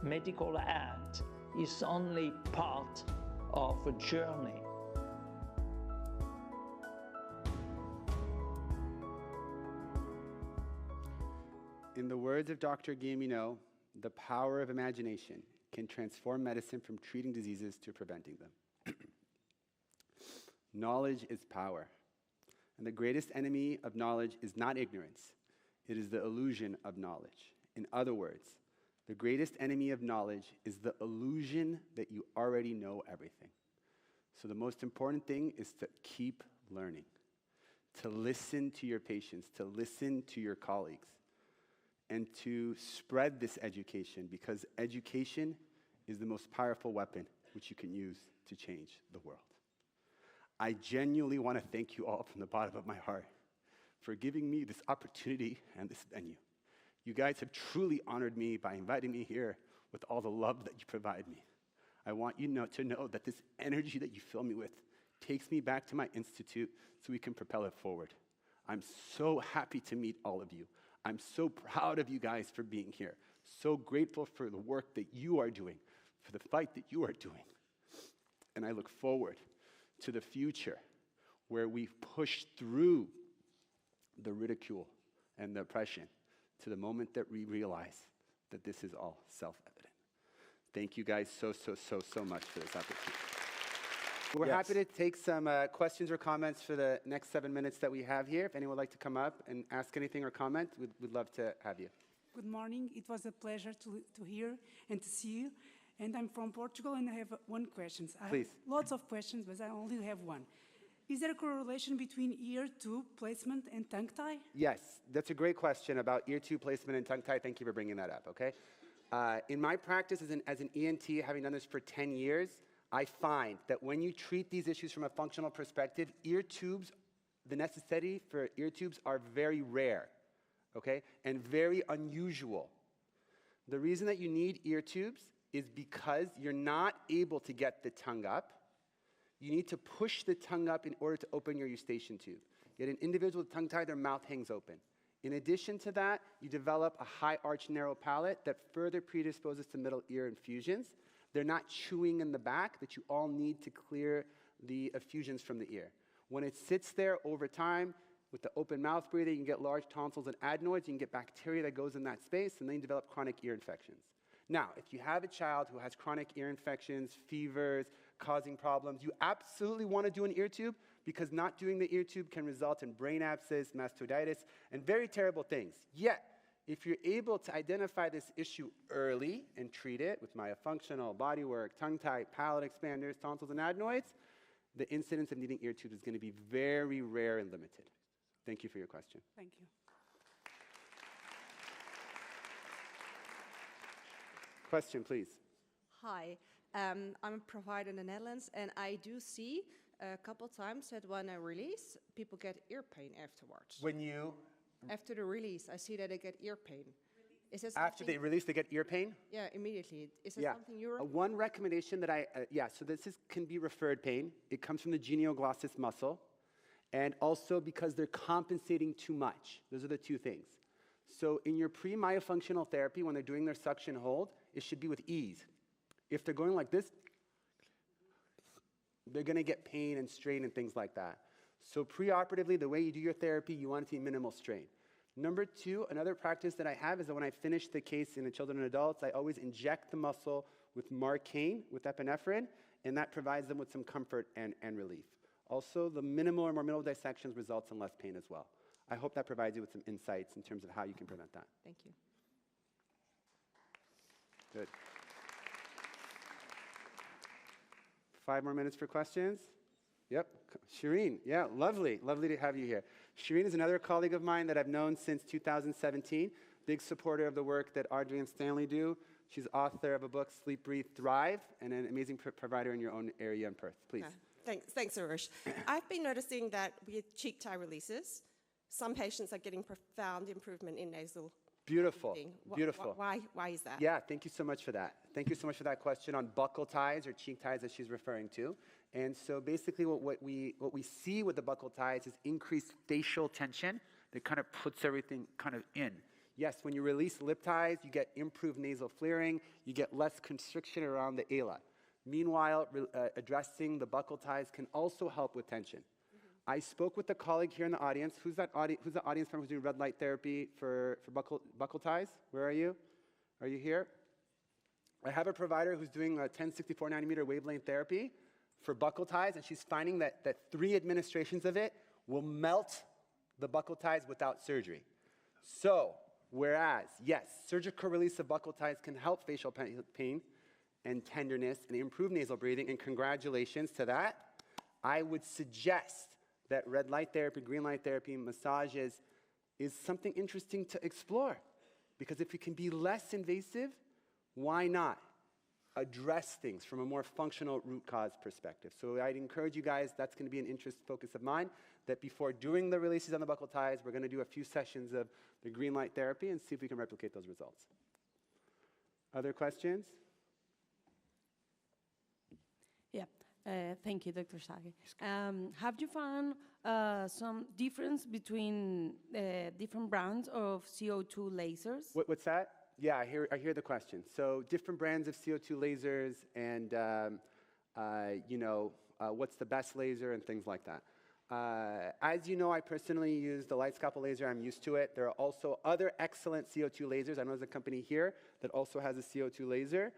medical act is only part of a journey.
In the words of Dr. Guilleminault, the power of imagination can transform medicine from treating diseases to preventing them. Knowledge is power. And the greatest enemy of knowledge is not ignorance. It is the illusion of knowledge. In other words, the greatest enemy of knowledge is the illusion that you already know everything. So the most important thing is to keep learning, to listen to your patients, to listen to your colleagues, and to spread this education, because education is the most powerful weapon which you can use to change the world. I genuinely want to thank you all from the bottom of my heart for giving me this opportunity and this venue. You guys have truly honored me by inviting me here with all the love that you provide me. I want you to know that this energy that you fill me with takes me back to my institute so we can propel it forward. I'm so happy to meet all of you. I'm so proud of you guys for being here. So grateful for the work that you are doing, for the fight that you are doing. And I look forward to the future where we push through the ridicule and the oppression to the moment that we realize that this is all self-evident. Thank you guys so much for this opportunity. We're happy to take some questions or comments for the next 7 minutes that we have here. If anyone would like to come up and ask anything or comment, we'd love to have you.
Good morning. It was a pleasure to hear and to see you. And I'm from Portugal, and I have one question.
Please.
I have lots of questions, but I only have one. Is there a correlation between ear tube placement and tongue tie?
Yes, that's a great question about ear tube placement and tongue tie. Thank you for bringing that up, okay? In my practice as an ENT, having done this for 10 years, I find that when you treat these issues from a functional perspective, ear tubes, the necessity for ear tubes are very rare, okay? And very unusual. The reason that you need ear tubes is because you're not able to get the tongue up. You need to push the tongue up in order to open your eustachian tube. Yet an individual with tongue tie, their mouth hangs open. In addition to that, you develop a high arch narrow palate that further predisposes to middle ear effusions. They're not chewing in the back that you all need to clear the effusions from the ear. When it sits there over time, with the open mouth breathing, you can get large tonsils and adenoids, you can get bacteria that goes in that space, and then you develop chronic ear infections. Now, if you have a child who has chronic ear infections, fevers, causing problems, you absolutely want to do an ear tube, because not doing the ear tube can result in brain abscess, mastoiditis, and very terrible things. Yet, If you're able to identify this issue early and treat it with myofunctional, bodywork, tongue-tight, palate expanders, tonsils, and adenoids, the incidence of needing ear tubes is going to be very rare and limited. Thank you for your question.
Thank you.
Question, please.
Hi, I'm a provider in the Netherlands, and I do see a couple times that when I release, people get ear pain afterwards.
When you?
After the release, I see that they get ear pain. Is that
After they release, they get ear pain?
Yeah, immediately. Is that something you're...
One recommendation that so this can be referred pain. It comes from the genioglossus muscle, and also because they're compensating too much. Those are the two things. So in your pre-myofunctional therapy, when they're doing their suction hold, it should be with ease. If they're going like this, they're going to get pain and strain and things like that. So preoperatively, the way you do your therapy, you want it to be minimal strain. Number two, another practice that I have is that when I finish the case in the children and adults, I always inject the muscle with Marcaine, with epinephrine, and that provides them with some comfort and relief. Also, the minimal or more minimal dissections results in less pain as well. I hope that provides you with some insights in terms of how you can prevent that.
Thank you.
Good. 5 more minutes for questions. Yep, Shireen, yeah, lovely to have you here. Shireen is another colleague of mine that I've known since 2017, big supporter of the work that Audrey and Stanley do. She's author of a book, Sleep, Breathe, Thrive, and an amazing provider in your own area in Perth. Please.
Thanks, Soroush. I've been noticing that with cheek tie releases, some patients are getting profound improvement in nasal
Beautiful,
breathing.
beautiful.
Why is that?
Yeah, thank you so much for that. Thank you so much for that question on buccal ties or cheek ties that she's referring to. And so basically what we see with the buccal ties is increased facial tension that kind of puts everything kind of in. Yes, when you release lip ties, you get improved nasal flaring, you get less constriction around the ala. Meanwhile, addressing the buccal ties can also help with tension. I spoke with a colleague here in the audience. Who's the audience member who's doing red light therapy for buccal ties? Where are you? Are you here? I have a provider who's doing a 1064 nanometer wavelength therapy for buccal ties, and she's finding that 3 administrations of it will melt the buccal ties without surgery. So, whereas, yes, surgical release of buccal ties can help facial pain and tenderness and improve nasal breathing, and congratulations to that, I would suggest that red light therapy, green light therapy, massages is something interesting to explore. Because if it can be less invasive, why not address things from a more functional root cause perspective? So I'd encourage you guys, that's going to be an interest focus of mine, that before doing the releases on the buccal ties, we're going to do a few sessions of the green light therapy and see if we can replicate those results. Other questions?
Yeah. Thank you, Dr. Zaghi. Have you found some difference between different brands of CO2 lasers?
What's that? Yeah, I hear the question. So different brands of CO2 lasers and, what's the best laser and things like that. As you know, I personally use the light scalpel laser. I'm used to it. There are also other excellent CO2 lasers. I know there's a company here that also has a CO2 laser.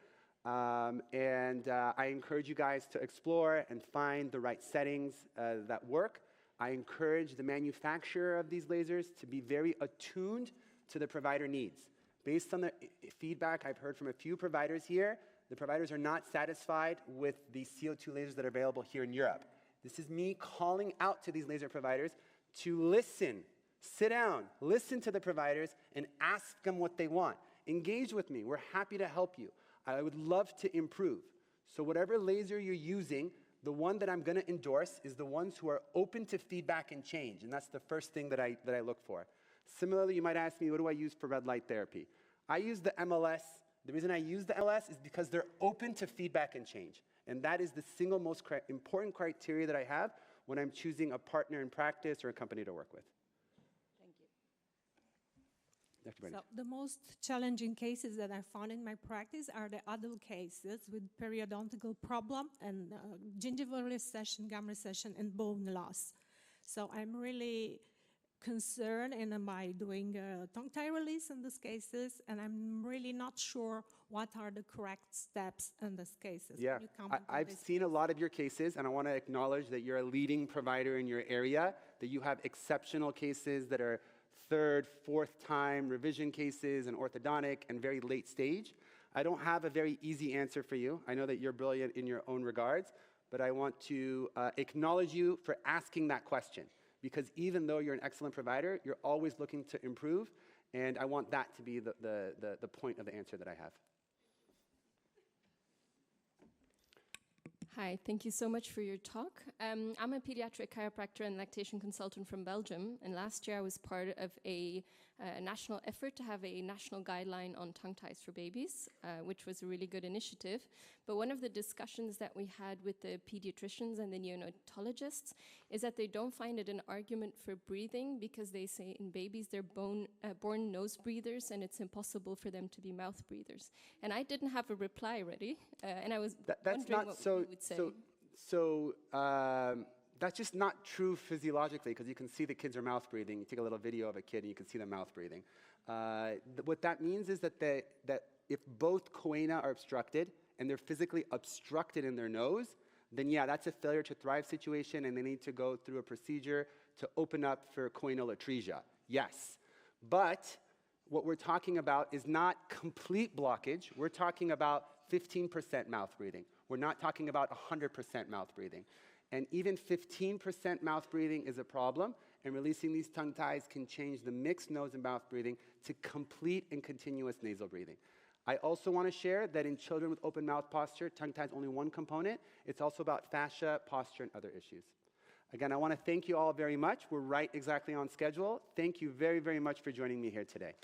I encourage you guys to explore and find the right settings that work. I encourage the manufacturer of these lasers to be very attuned to the provider needs. Based on the feedback I've heard from a few providers here, the providers are not satisfied with the CO2 lasers that are available here in Europe. This is me calling out to these laser providers to listen, sit down, listen to the providers, and ask them what they want. Engage with me. We're happy to help you. I would love to improve. So whatever laser you're using, the one that I'm going to endorse is the ones who are open to feedback and change, and that's the first thing that I look for. Similarly, you might ask me, what do I use for red light therapy? I use the MLS. The reason I use the MLS is because they're open to feedback and change, and that is the single most important criteria that I have when I'm choosing a partner in practice or a company to work with.
So the most challenging cases that I found in my practice are the adult cases with periodontal problem and gingival recession, gum recession, and bone loss. So I'm really concerned and am I doing a tongue tie release in these cases, and I'm really not sure what are the correct steps in these cases.
Yeah, I've seen a lot of your cases, and I want to acknowledge that you're a leading provider in your area, that you have exceptional cases that are third, fourth time revision cases and orthodontic and very late stage. I don't have a very easy answer for you. I know that you're brilliant in your own regards, but I want to acknowledge you for asking that question, because even though you're an excellent provider, you're always looking to improve, and I want that to be the point of the answer that I have.
Hi, thank you so much for your talk. I'm a pediatric chiropractor and lactation consultant from Belgium, and last year I was part of a national effort to have a national guideline on tongue ties for babies, which was a really good initiative. But one of the discussions that we had with the pediatricians and the neonatologists is that they don't find it an argument for breathing, because they say in babies they're born nose breathers and it's impossible for them to be mouth breathers. And I didn't have a reply ready, and I was wondering what you would say.
That's just not true physiologically, because you can see the kids are mouth breathing. You take a little video of a kid and you can see them mouth breathing. What that means is that if both choana are obstructed and they're physically obstructed in their nose, then yeah, that's a failure to thrive situation, and they need to go through a procedure to open up for choanal atresia. Yes. But what we're talking about is not complete blockage. We're talking about 15% mouth breathing. We're not talking about 100% mouth breathing. And even 15% mouth breathing is a problem, and releasing these tongue ties can change the mixed nose and mouth breathing to complete and continuous nasal breathing. I also want to share that in children with open mouth posture, tongue tie is only one component. It's also about fascia, posture, and other issues. Again, I want to thank you all very much. We're right exactly on schedule. Thank you very, very much for joining me here today.